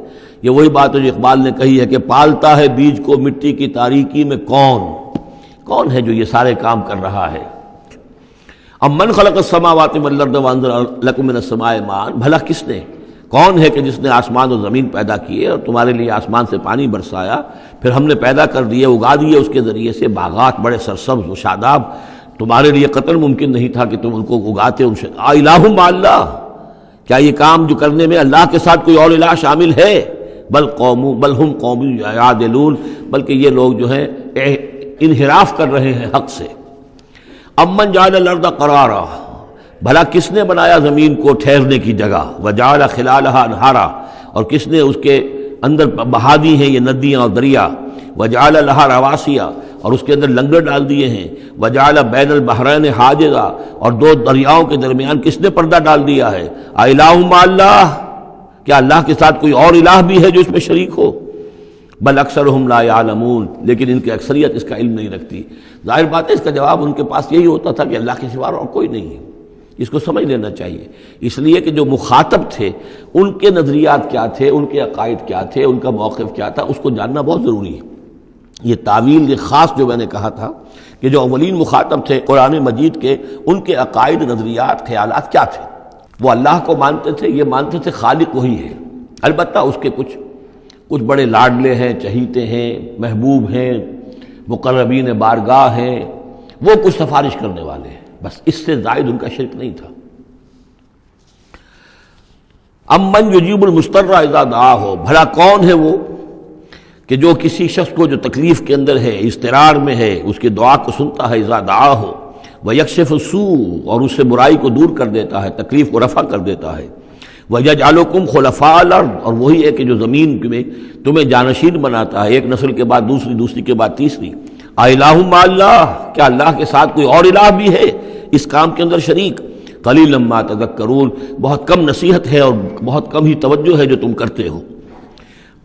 یہ وہی بات ہے جو اقبال نے کہی ہے کہ پالتا ہے بیج کو مٹی کی تاریکی میں کون ہے جو یہ سارے کام کر رہا ہے؟ امن خلق السماوات والارض وانزل لكم من السماء ماء، بھلا کس نے، کون ہے کہ جس نے آسمان اور زمین پیدا کیے اور تمہارے لیے آسمان سے پانی برسایا، پھر ہم نے پیدا کر دیے، اگا دیے اس کے ذریعے سے باغات بڑے سرسبز و شاداب، تمہارے لیے قطعاً ممکن نہیں تھا کہ تم ان کو اگاتے۔ ان سے الہ مع اللہ، کیا یہ کام جو کرنے میں اللہ کے ساتھ کوئی اور الہ شامل ہے؟ بل ہم قوم یعدلون، بلکہ یہ لوگ جو ہیں انحراف کر رہے ہیں حق سے۔ امن جعل الارض قرارا، بھلا کس نے بنایا زمین کو ٹھہرنے کی جگہ، وجعل خلالها انہارا، اور کس نے اس کے اندر بہا دی ہیں یہ ندیاں اور دریا، وجعل لها رواسیا، اور اس کے اندر لنگر ڈال دیے ہیں، وجعل بین البحرین حاجزا، اور دو دریاؤں کے درمیان کس نے پردہ ڈال دیا ہے؟ الہ مع اللہ، کیا اللہ کے ساتھ کوئی اور الہ بھی ہے جو اس میں شریک ہو؟ بل اکثرہم لا یعلمون، لیکن ان کی اکثریت اس کا علم نہیں رکھتی۔ ظاہر بات ہے اس کا جواب ان کے پاس یہی ہوتا تھا کہ اللہ کے سوا اور کوئی نہیں ہے۔ اس کو سمجھ لینا چاہیے، اس لیے کہ جو مخاطب تھے ان کے نظریات کیا تھے، ان کے عقائد کیا تھے، ان کا موقف کیا تھا، اس کو جاننا بہت ضروری ہے۔ یہ تعویل، یہ خاص جو میں نے کہا تھا کہ جو اولین مخاطب تھے قرآن مجید کے، ان کے عقائد، نظریات، خیالات کیا تھے؟ وہ اللہ کو مانتے تھے، یہ مانتے تھے خالق وہی ہے، البتہ اس کے کچھ بڑے لاڈلے ہیں، چہیتے ہیں، محبوب ہیں، مقربین بارگاہ ہیں، وہ کچھ سفارش کرنے والے ہیں، بس اس سے زائد ان کا شرک نہیں تھا۔ امن یجیب المضطر اذا دعاہ، بھلا کون ہے وہ کہ جو کسی شخص کو جو تکلیف کے اندر ہے، اضطرار میں ہے، اس کی دعا کو سنتا ہے، اذا دعاہ ویکشف السوء، اور اس سے برائی کو دور کر دیتا ہے، تکلیف کو رفع کر دیتا ہے، وَيَجْعَلُكُمْ خُلَفَاءَ الْأَرْضِ، اور وہی ہے کہ جو زمین میں تمہیں جانشین بناتا ہے، ایک نسل کے بعد دوسری، دوسری کے بعد تیسری۔ الہ مع اللہ، کیا اللہ کے ساتھ کوئی اور الہ بھی ہے اس کام کے اندر شریک؟ قلیلا ما تذکرون، بہت کم نصیحت ہے اور بہت کم ہی توجہ ہے جو تم کرتے ہو۔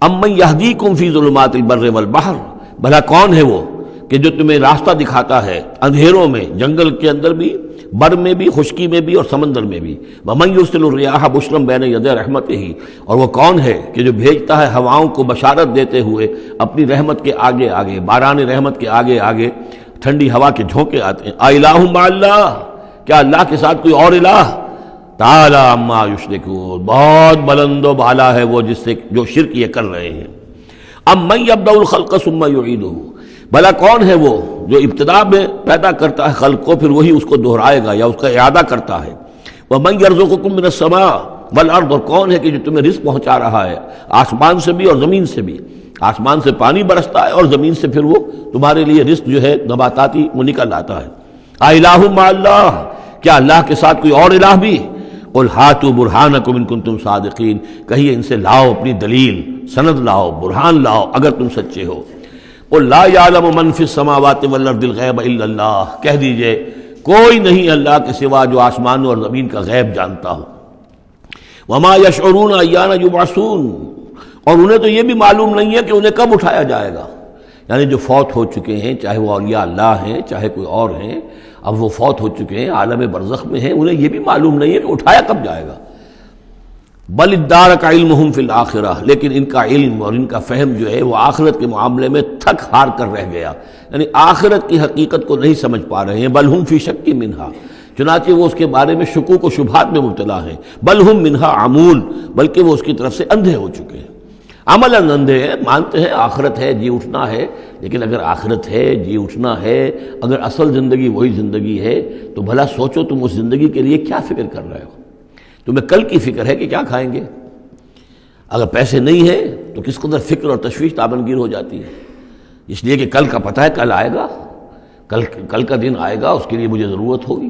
امن یہدیکم فی ظلمات البر والبحر، بھلا کون ہے وہ کہ جو تمہیں راستہ دکھاتا ہے اندھیروں میں، جنگل کے اندر بھی، بر میں بھی، خشکی میں بھی اور سمندر میں بھی۔ وَمَن يُرْسِلُ الرِّيَاحَ بُشْرًا بَيْنَ يَدَيْ رَحْمَتِهِ، اور وہ کون ہے کہ جو بھیجتا ہے ہواؤں کو بشارت دیتے ہوئے اپنی رحمت کے آگے آگے، باران رحمت کے آگے آگے، ٹھنڈی ہوا کے جھونکے آتے ہیں. الہ مع اللہ، کیا اللہ کے ساتھ کوئی اور الہ؟ تعالی عما یشرکون، بہت بلند و بالا ہے وہ جس سے جو شرک یہ کر رہے ہیں. ام من یبدأ الخلق ثم یعیدہ، بھلا کون ہے وہ جو ابتدا میں پیدا کرتا ہے خلق کو پھر وہی اس کو دہرائے گا یا اس کا اعادہ کرتا ہے. ومن یرزقکم من السماء والارض، اور کون ہے کہ جو تمہیں رزق پہنچا رہا ہے آسمان سے بھی اور زمین سے بھی. آسمان سے پانی برستا ہے اور زمین سے پھر وہ تمہارے لیے رزق جو ہے نباتاتی وہ نکل آتا ہے. الہ مع اللہ، کیا اللہ کے ساتھ کوئی اور الہ بھی؟ قل ہاتوا برہانکم ان کنتم صادقین، کہیے ان سے لاؤ اپنی دلیل، سند لاؤ، برہان لاؤ اگر تم سچے ہو. قل لا یعلم من فی السماوات والارض الغیب الا اللہ، کہہ دیجئے کوئی نہیں اللہ کے سوا جو آسمانوں اور زمین کا غیب جانتا ہو. وما یشعرون ایان یبعثون، اور انہیں تو یہ بھی معلوم نہیں ہے کہ انہیں کب اٹھایا جائے گا. یعنی جو فوت ہو چکے ہیں، چاہے وہ اولیاء اللہ ہیں چاہے کوئی اور ہیں، اب وہ فوت ہو چکے ہیں، عالم برزخ میں ہیں، انہیں یہ بھی معلوم نہیں ہے کہ اٹھایا کب جائے گا. بل ادارک علمہم فی الآخرہ، لیکن ان کا علم اور ان کا فہم جو ہے وہ آخرت کے معاملے میں تھک ہار کر رہ گیا. یعنی آخرت کی حقیقت کو نہیں سمجھ پا رہے ہیں. بل ہم فی شک منہا، چنانچہ وہ اس کے بارے میں شکوک و شبہات میں مبتلا ہیں. بل ہم منہا عمون، بلکہ وہ اس کی طرف سے اندھے ہو چکے ہیں. عملاً اندھے ہیں، مانتے ہیں آخرت ہے، جی اٹھنا ہے، لیکن اگر آخرت ہے، جی اٹھنا ہے، اگر اصل زندگی وہی زندگی ہے تو بھلا سوچو تم اس زندگی کے لیے کیا فکر کر رہے ہو. تمہیں کل کی فکر ہے کہ کیا کھائیں گے. اگر پیسے نہیں ہیں تو کس قدر فکر اور تشویش تابنگیر ہو جاتی ہے، اس لیے کہ کل کا پتہ ہے کل آئے گا، کل کا دن آئے گا، اس کے لیے مجھے ضرورت ہوگی.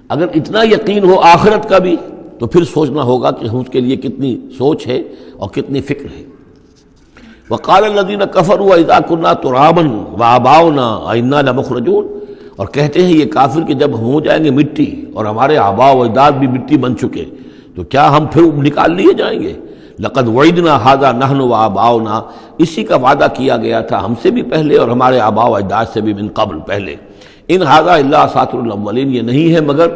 اگر اتنا یقین ہو آخرت کا بھی تو پھر سوچنا ہوگا کہ اس کے لیے کتنی سوچ ہے اور کتنی فکر ہے. وقال الذين كفروا اذا كنا ترابا وآباؤنا أئنا لمخرجون، اور کہتے ہیں یہ کافر کہ جب ہم ہو جائیں گے مٹی اور ہمارے آباء و اجداد بھی مٹی بن چکے تو کیا ہم پھر نکال لیے جائیں گے. لقد وعدنا هذا نحن وآباؤنا، اسی کا وعدہ کیا گیا تھا ہم سے بھی پہلے اور ہمارے آباء و اجداد سے بھی من قبل پہلے. ان هذا الا اساطیر الاولین، یہ نہیں ہے مگر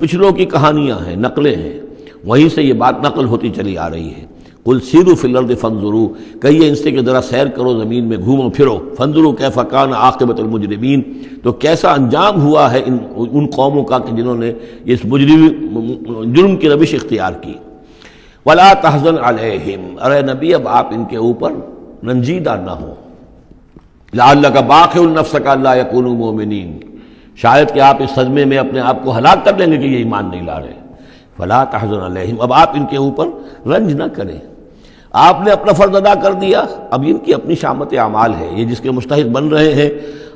پچھلوں کی کہانیاں ہیں، نقلیں ہیں، وہیں سے یہ بات نقل ہوتی چلی آ رہی ہے. قل سیروا فی الارض فانظروا، کہیے ان سے کہ ذرا سیر کرو زمین میں، گھومو پھرو. فانظروا کیف کان عاقبۃ المجرمین، تو کیسا انجام ہوا ہے ان قوموں کا کہ جنہوں نے اس جرم کی روش اختیار کی. ولا تحزن علیہم، ارے نبی اب آپ ان کے اوپر رنجیدہ نہ ہو. لعلک باخع نفسک الا یکونوا مؤمنین، شاید کہ آپ اس صدمے میں اپنے آپ کو ہلاک کر لیں گے کہ یہ ایمان نہیں لا رہے. فلا تحزن علیہم، اب آپ ان کے اوپر رنج نہ کریں. آپ نے اپنا فرض ادا کر دیا، اب ان کی اپنی شامت اعمال ہے، یہ جس کے مستحق بن رہے ہیں.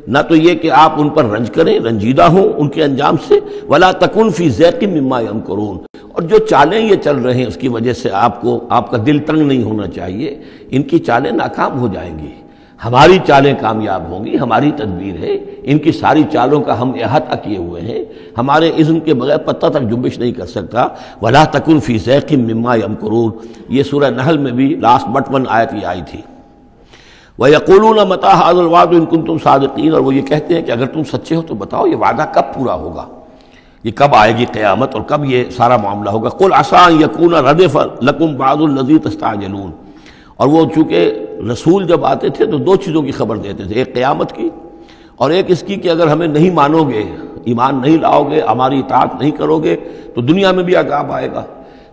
نہ تو یہ کہ آپ ان پر رنج کریں، رنجیدہ ہوں ان کے انجام سے. ولا تکن فی ضیق مما یمکرون، اور جو چالیں یہ چل رہے ہیں اس کی وجہ سے آپ کا دل تنگ نہیں ہونا چاہیے. ان کی چالیں ناکام ہو جائیں گی، ہماری چالیں کامیاب ہوں گی، ہماری تدبیر ہے. ان کی ساری چالوں کا ہم احاطہ کیے ہوئے ہیں، ہمارے اذن کے بغیر پتہ تک جنبش نہیں کر سکتا. ولا تکن فی ضیق مما یمکرون، یہ سورہ نحل میں بھی لاسٹ بٹ 1 آیت یہ آئی تھی. وَيَقُولُونَ مَتَىٰ هَٰذَا الْوَعْدُ إِن كُنتُمْ صَادِقِينَ، اور وہ یہ کہتے ہیں کہ اگر تم سچے ہو تو بتاؤ یہ وعدہ کب پورا ہوگا، یہ کب آئے گی قیامت اور کب یہ سارا معاملہ ہوگا. قُلْ عَسَىٰ أَن يَكُونَ رَدِفَ لَكُمْ بَعْضُ الَّذِي تَسْتَعْجِلُونَ، اور وہ چونکہ رسول جب آتے تھے تو 2 چیزوں کی خبر دیتے تھے، ایک قیامت کی اور ایک اس کی کہ اگر ہمیں نہیں مانو گے، ایمان نہیں لاؤ گے، ہماری اطاعت نہیں کرو گے تو دنیا میں بھی عذاب آئے گا.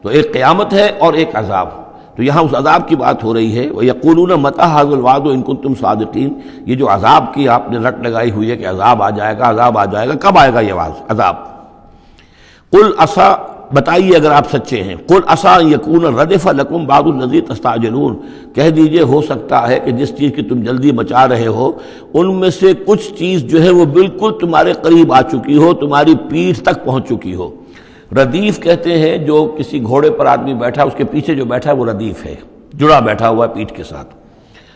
تو ایک قیامت ہے اور ایک عذاب. تو یہاں اس عذاب کی بات ہو رہی ہے. وَيَقُولُونَ مَتَىٰ هَٰذَا الْوَعْدُ إِن كُنتُمْ صَادِقِينَ، یہ جو عذاب کی آپ نے رٹ لگائی ہوئی ہے کہ عذاب آ جائے گا، عذاب آ جائے گا، کب آئے گا یہ عذاب؟ قُلْ عَسَىٰ، بتائیے اگر آپ سچے ہیں. قُلْ عَسَىٰ أَن يَكُونَ رَدِفَ لَكُمْ بَعْضُ الَّذِي تَسْتَعْجِلُونَ، کہہ دیجئے ہو سکتا ہے کہ جس چیز کی تم جلدی مچا رہے ہو ان میں سے کچھ چیز جو ہے وہ بالکل تمہارے قریب آ چکی ہو، تمہاری پیٹھ تک پہنچ چکی ہو. ردیف کہتے ہیں جو کسی گھوڑے پر آدمی بیٹھا اس کے پیچھے جو بیٹھا ہے وہ ردیف ہے، جڑا بیٹھا ہوا ہے پیٹھ کے ساتھ.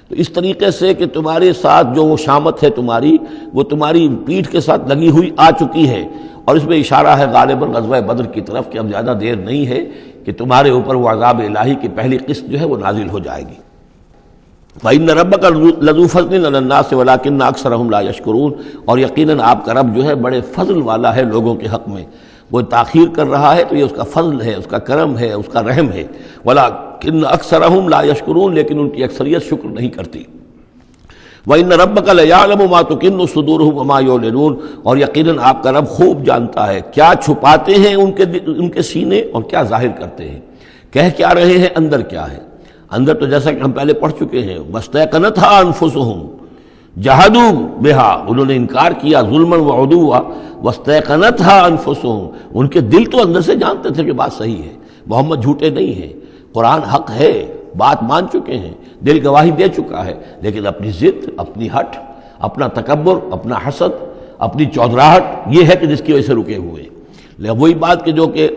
تو اس طریقے سے کہ تمہارے ساتھ جو وہ شامت ہے تمہاری، وہ تمہاری پیٹھ کے ساتھ لگی ہوئی آ چکی ہے. اور اس میں اشارہ ہے غالباً غزوہ بدر کی طرف کہ اب زیادہ دیر نہیں ہے کہ تمہارے اوپر وہ عذاب الہی کی پہلی قسط جو ہے وہ نازل ہو جائے گی. وَإِنَّ رَبَّكَ لَذُو فَضْلٍ عَلَى النَّاسِ وَلَٰكِنَّ أَكْثَرَهُمْ لَا يَشْكُرُونَ، اور یقیناً آپ کا رب جو ہے بڑے فضل والا ہے لوگوں کے حق میں. وہ تاخیر کر رہا ہے تو یہ اس کا فضل ہے، اس کا کرم ہے، اس کا رحم ہے. وَلَٰكِنَّ أَكْثَرَهُمْ لَا يَشْكُرُونَ، لیکن ان کی اکثریت شکر نہیں کرتی. وَإِنَّ رَبَّكَ لَيَعْلَمُ مَا تُكِنُّ صُدُورُهُمْ وَمَا يُعْلِنُونَ، اور یقیناً آپ کا رب خوب جانتا ہے کیا چھپاتے ہیں ان کے سینے اور کیا ظاہر کرتے ہیں، کہہ کیا رہے ہیں، اندر کیا ہے۔ اندر تو جیسا کہ ہم پہلے پڑھ چکے ہیں، وَاسْتَيْقَنَتْهَا أَنفُسُهُمْ جَحَدُوا بِهَا، انہوں نے انکار کیا ظلمًا وعدوا، وَاسْتَيْقَنَتْهَا أَنفُسُهُمْ، ان کے دل تو اندر سے جانتے تھے کہ بات صحیح ہے، محمد جھوٹے نہیں ہیں، قرآن حق ہے، بات مان چکے ہیں، دل گواہی دے چکا ہے، لیکن اپنی ضد، اپنی ہٹ، اپنا تکبر، اپنا حسد، اپنی چودراہٹ، یہ ہے کہ جس کی وجہ سے رکے ہوئے۔ وہی بات کہ جو کہ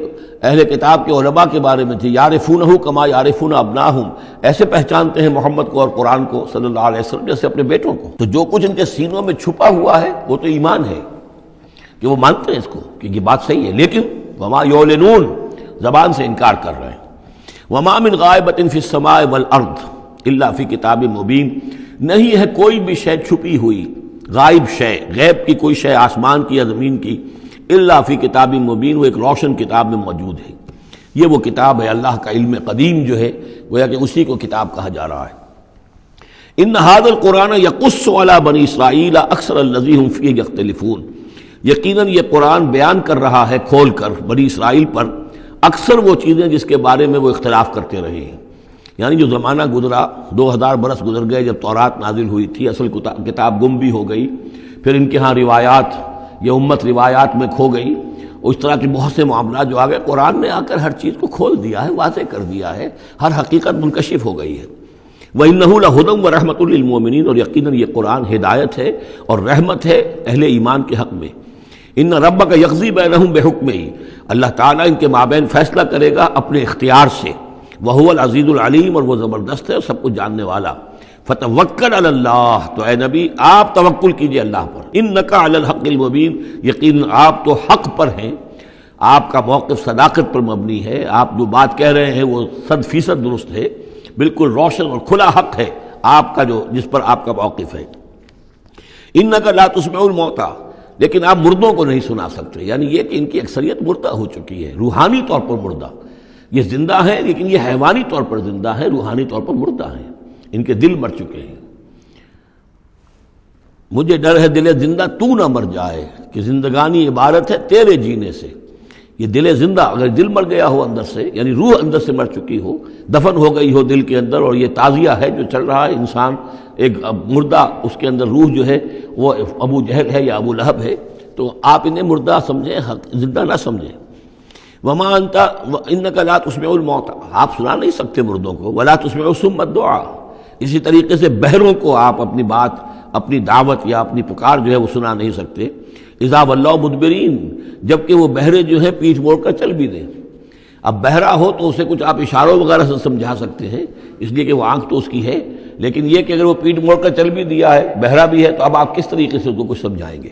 اہل کتاب کے علماء کے بارے میں تھی، یعرفونہ کما یعرفون ابناہم، ایسے پہچانتے ہیں محمد کو اور قرآن کو صلی اللہ علیہ وسلم جیسے اپنے بیٹوں کو۔ تو جو کچھ ان کے سینوں میں چھپا ہوا ہے وہ تو ایمان ہے کہ وہ مانتے ہیں اس کو کہ یہ بات صحیح ہے، لیکن وما یعلنون، زبان سے انکار کر رہے ہیں۔ وما من غائبۃ فی السماء والارض الا فی کتاب مبین، نہیں ہے کوئی بھی شے چھپی ہوئی، غائب شے، غیب کی کوئی شے آسمان کی یا زمین کی، الا فی کتاب مبین، وہ ایک روشن کتاب میں موجود ہے۔ یہ وہ کتاب ہے اللہ کا علم قدیم جو ہے، گویا کہ اسی کو کتاب کہا جا رہا ہے۔ ان ھذا القرآن یقص علی بنی اسرائیل اکثر الذی ھم فیہ یختلفون، یقیناً یہ قرآن بیان کر رہا ہے کھول کر بنی اسرائیل پر اکثر وہ چیزیں جس کے بارے میں وہ اختلاف کرتے رہے ہیں۔ یعنی جو زمانہ گزرا، 2000 برس گزر گئے جب تورات نازل ہوئی تھی، اصل کتاب گم بھی ہو گئی، پھر ان کے ہاں روایات، یہ امت روایات میں کھو گئی، اس طرح کے بہت سے معاملات جو آ گئے، قرآن نے آ کر ہر چیز کو کھول دیا ہے، واضح کر دیا ہے، ہر حقیقت منکشف ہو گئی ہے۔ وَإِنَّهُ لَهُدًى وَرَحْمَةٌ لِّلْمُؤْمِنِينَ، اور یقیناً یہ قرآن ہدایت ہے اور رحمت ہے اہل ایمان کے حق میں۔ ان ربک یقضی بینہم بحکمہ، اللہ تعالیٰ ان کے مابین فیصلہ کرے گا اپنے اختیار سے، وہو العزیز العلیم، اور وہ زبردست ہے اور سب کچھ جاننے والا۔ فتوکل علی اللہ، تو اے نبی آپ توکل کیجئے اللہ پر، انک علی الحق المبین، یقیناً آپ تو حق پر ہیں، آپ کا موقف صداقت پر مبنی ہے، آپ جو بات کہہ رہے ہیں وہ 100% درست ہے، بالکل روشن اور کھلا حق ہے آپ کا، جو جس پر آپ کا موقف ہے۔ انک لا تسمع الموتى، لیکن آپ مردوں کو نہیں سنا سکتے، یعنی یہ کہ ان کی اکثریت مردہ ہو چکی ہے، روحانی طور پر مردہ، یہ زندہ ہیں لیکن یہ حیوانی طور پر زندہ ہیں، روحانی طور پر مردہ ہیں، ان کے دل مر چکے ہیں۔ مجھے ڈر ہے دل زندہ تو نہ مر جائے، کہ زندگانی عبارت ہے تیرے جینے سے۔ یہ دل زندہ، اگر دل مر گیا ہو اندر سے، یعنی روح اندر سے مر چکی ہو، دفن ہو گئی ہو دل کے اندر، اور یہ تعزیہ ہے جو چل رہا ہے، انسان ایک مردہ، اس کے اندر روح جو ہے وہ ابو جہل ہے یا ابو لہب ہے، تو آپ انہیں مردہ سمجھیں، زندہ نہ سمجھیں۔ وما انت انک لا تسمع الموتى، آپ سنا نہیں سکتے مردوں کو، ولا تسمع الصم الدعاء، اسی طریقے سے بہروں کو آپ اپنی بات، اپنی دعوت یا اپنی پکار جو ہے وہ سنا نہیں سکتے۔ اذا ولوا مدبرین، جبکہ وہ بہرے جو ہے پیٹھ موڑ کر چل بھی دیں۔ اب بہرا ہو تو اسے کچھ آپ اشاروں وغیرہ سے سمجھا سکتے ہیں، اس لیے کہ وہ آنکھ تو اس کی ہے، لیکن یہ کہ اگر وہ پیٹھ موڑ کر چل بھی دیا ہے، بہرا بھی ہے، تو اب آپ کس طریقے سے اس کو کچھ سمجھائیں گے؟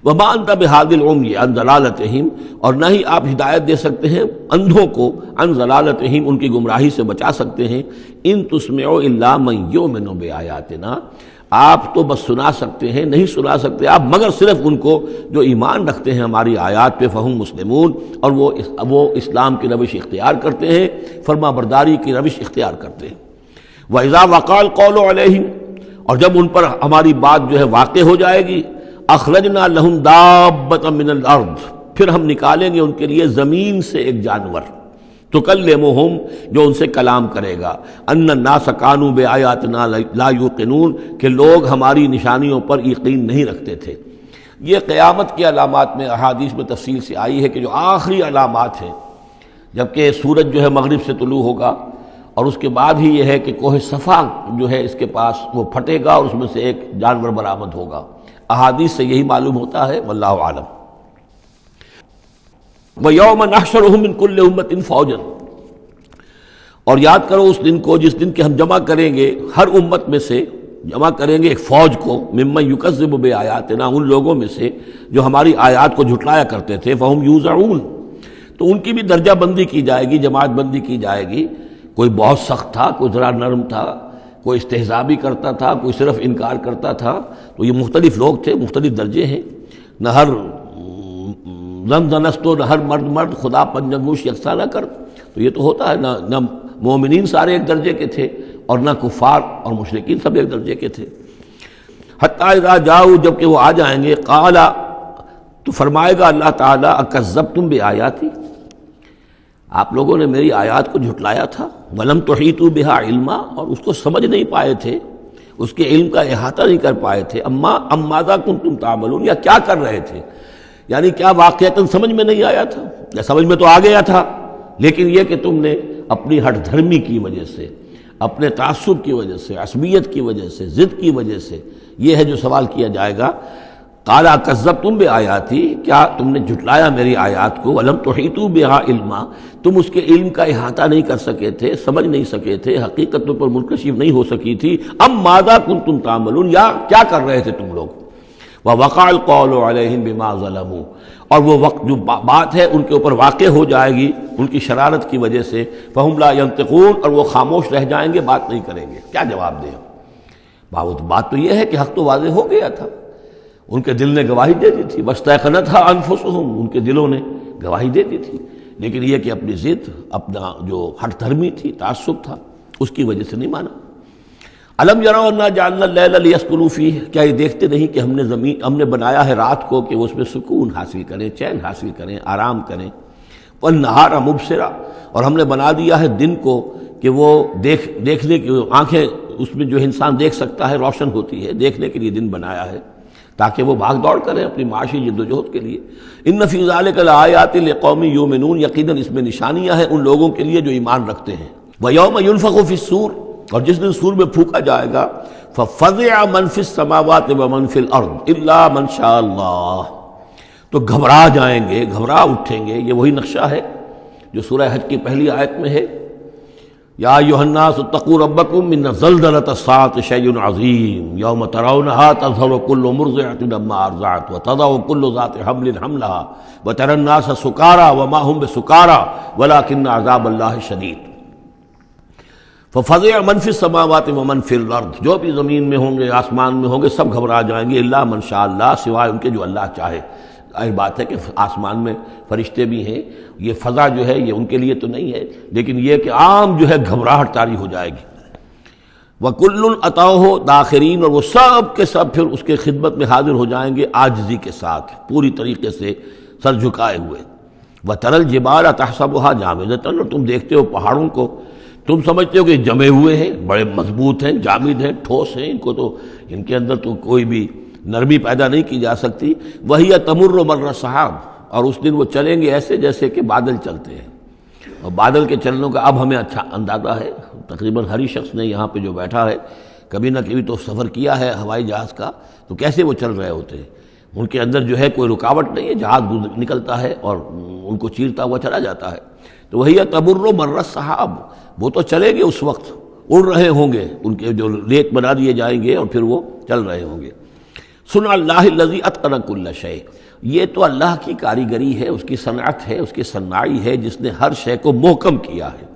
وما انت بہادی العمی عن ضلالتہم، اور نہ ہی آپ ہدایت دے سکتے ہیں اندھوں کو، عن ضلالتہم، ان کی گمراہی سے بچا سکتے ہیں۔ ان تسمع الا من یؤمن بآیاتنا، آپ تو بس سنا سکتے ہیں، نہیں سنا سکتے آپ مگر صرف ان کو جو ایمان رکھتے ہیں ہماری آیات پہ، فہم مسلمون، اور وہ اسلام کی روش اختیار کرتے ہیں، فرما برداری کی روش اختیار کرتے ہیں۔ وَإِذَا وَقَعَ الْقَوْلُ عَلَيْهِمْ، اور جب ان پر ہماری بات جو ہے واقع ہو جائے گی، اخرجنا لہم دابۃ من الارض، پھر ہم نکالیں گے ان کے لیے زمین سے ایک جانور، تکلمہم، جو ان سے کلام کرے گا، ان الناس کانوا بآیاتنا لا یوقنون، کہ لوگ ہماری نشانیوں پر یقین نہیں رکھتے تھے۔ یہ قیامت کی علامات میں احادیث میں تفصیل سے آئی ہے کہ جو آخری علامات ہیں، جبکہ سورج جو ہے مغرب سے طلوع ہوگا، اور اس کے بعد ہی یہ ہے کہ کوہ صفا جو ہے اس کے پاس وہ پھٹے گا اور اس میں سے ایک جانور برآمد ہوگا۔ احادیث سے یہی معلوم ہوتا ہے، واللہ اعلم۔ وَيَوْمَ نَحْشُرُهُم مِّن كُلِّ أُمَّةٍ فَوْجًا، اور یاد کرو اس دن کو جس دن کہ ہم جمع کریں گے ہر امت میں سے، جمع کریں گے ایک فوج کو، ممن یکذب بآیاتنا، ان لوگوں میں سے جو ہماری آیات کو جھٹلایا کرتے تھے، فہم یوزعون، تو ان کی بھی درجہ بندی کی جائے گی، جماعت بندی کی جائے گی۔ کوئی بہت سخت تھا، کوئی ذرا نرم تھا، کوئی استہزاء بھی کرتا تھا، کوئی صرف انکار کرتا تھا، تو یہ مختلف لوگ تھے، مختلف درجے ہیں، نہ ہر زنستو، نہ ہر مرد خدا پنجنگوش یکساں نہ کر، تو یہ تو ہوتا ہے، نہ مومنین سارے ایک درجے کے تھے اور نہ کفار اور مشرکین سب ایک درجے کے تھے۔ حتی اذا جاؤ، جب کہ وہ آ جائیں گے، قال، تو فرمائے گا اللہ تعالیٰ، اکذبتم بآیاتی، آپ لوگوں نے میری آیات کو جھٹلایا تھا، ولم تحیطوا بہا علما، اور اس کو سمجھ نہیں پائے تھے، اس کے علم کا احاطہ نہیں کر پائے تھے، ام ماذا کنتم تعملون، یا کیا کر رہے تھے، یعنی کیا واقعتاً سمجھ میں نہیں آیا تھا، یا سمجھ میں تو آ گیا تھا، لیکن یہ کہ تم نے اپنی ہٹ دھرمی کی وجہ سے، اپنے تعصب کی وجہ سے، عصبیت کی وجہ سے، ضد کی وجہ سے، یہ ہے جو سوال کیا جائے گا۔ قال کذبتم بآیاتی، کیا تم نے جھٹلایا میری آیات کو، ولم تحیطوا بہا علما، تم اس کے علم کا احاطہ نہیں کر سکے تھے، سمجھ نہیں سکے تھے، حقیقتوں پر منکشف نہیں ہو سکی تھی، ام ماذا کنتم تعملون، یا کیا کر رہے تھے تم لوگ، ووقع القول علیہم بما ظلموا، اور وہ وقت جو بات ہے ان کے اوپر واقع ہو جائے گی ان کی شرارت کی وجہ سے، فہم لا ینطقون، اور وہ خاموش رہ جائیں گے، بات نہیں کریں گے، کیا جواب دیں؟ بات تو یہ ہے کہ حق تو واضح ہو گیا تھا، ان کے دل نے گواہی دے دی تھی، واستيقنتها انفسهم، ان کے دلوں نے گواہی دے دی تھی، لیکن یہ کہ اپنی ضد، اپنا جو ہٹ دھرمی تھی، تعصب تھا، اس کی وجہ سے نہیں مانا۔ الم یروا انا جعلنا اللیل لیسکنوا فیہ، کیا یہ دیکھتے نہیں کہ ہم نے بنایا ہے رات کو کہ وہ اس میں سکون حاصل کریں، چین حاصل کریں، آرام کریں، والنہار مبصرا، اور ہم نے بنا دیا ہے دن کو کہ وہ دیکھنے کی آنکھیں، اس میں جو انسان دیکھ سکتا ہے روشن ہوتی ہے، دیکھنے کے لیے دن بنایا ہے تاکہ وہ بھاگ دوڑ کریں اپنی معاشی جد و جہد کے لیے۔ ان فی ذلک لآیات لقوم یؤمنون، یقیناً اس میں نشانیاں ہیں ان لوگوں کے لیے جو ایمان رکھتے ہیں۔ ویوم ینفخ فی الصور، اور جس دن سور میں پھونکا جائے گا، ففزع من فی السماوات ومن فی الارض الا من شاء اللہ، تو گھبرا جائیں گے، گھبرا اٹھیں گے، یہ وہی نقشہ ہے جو سورہ حج کی پہلی آیت میں ہے، یا ایھا الناس اتقوا ربکم ان زلزلۃ الساعۃ شیء عظیم یوم ترونها تذہل کل مرضعۃ عما ارضعت وتضع کل ذات حمل حملها وتری الناس سکارى وما هم بسکارى ولکن عذاب اللہ شدید۔ ففزع من فی السماوات ومن فی الارض، جو بھی زمین میں ہوں گے، آسمان میں ہوں گے، سب گھبرا جائیں گے، الا من شاء اللہ، سوائے ان کے جو اللہ چاہے۔ ظاہر بات ہے کہ آسمان میں فرشتے بھی ہیں، یہ فضا جو ہے یہ ان کے لیے تو نہیں ہے، لیکن یہ کہ عام جو ہے گھبراہٹ طاری ہو جائے گی۔ وَكُلٌّ أَتَوْهُ دَاخِرِينَ، اور وہ سب کے سب پھر اس کے خدمت میں حاضر ہو جائیں گے عاجزی کے ساتھ، پوری طریقے سے سر جھکائے ہوئے۔ وَتَرَى الْجِبَالَ تَحْسَبُهَا جَامِدَةً، اور تم دیکھتے ہو پہاڑوں کو، تم سمجھتے ہو کہ جمے ہوئے ہیں، بڑے مضبوط ہیں، جامد ہیں، ٹھوس ہیں، ان کو تو ان کے اندر تو کوئی بھی نرمی پیدا نہیں کی جا سکتی۔ وَهِيَ تَمُرُّ مَرَّ السَّحَابِ، اور اس دن وہ چلیں گے ایسے جیسے کہ بادل چلتے ہیں، اور بادل کے چلنوں کا اب ہمیں اچھا اندازہ ہے، تقریباً ہر ہی شخص نے یہاں پہ جو بیٹھا ہے کبھی نہ کبھی تو سفر کیا ہے ہوائی جہاز کا، تو کیسے وہ چل رہے ہوتے ہیں، ان کے اندر جو ہے کوئی رکاوٹ نہیں ہے، جہاز نکلتا ہے اور ان کو چیرتا ہوا چلا جاتا ہے۔ تو وَهِيَ تَمُرُّ مَرَّ السَّحَابِ، وہ تو چلیں گے اس وقت، اڑ رہے ہوں گے، ان کے جو ریت بنا دیے جائیں گے اور پھر وہ چل رہے ہوں گے۔ صنع اللہ الذی اتقن کل شیء، یہ تو اللہ کی کاریگری ہے، اس کی صنعت ہے، اس کی صنائی ہے، جس نے ہر شے کو محکم کیا ہے،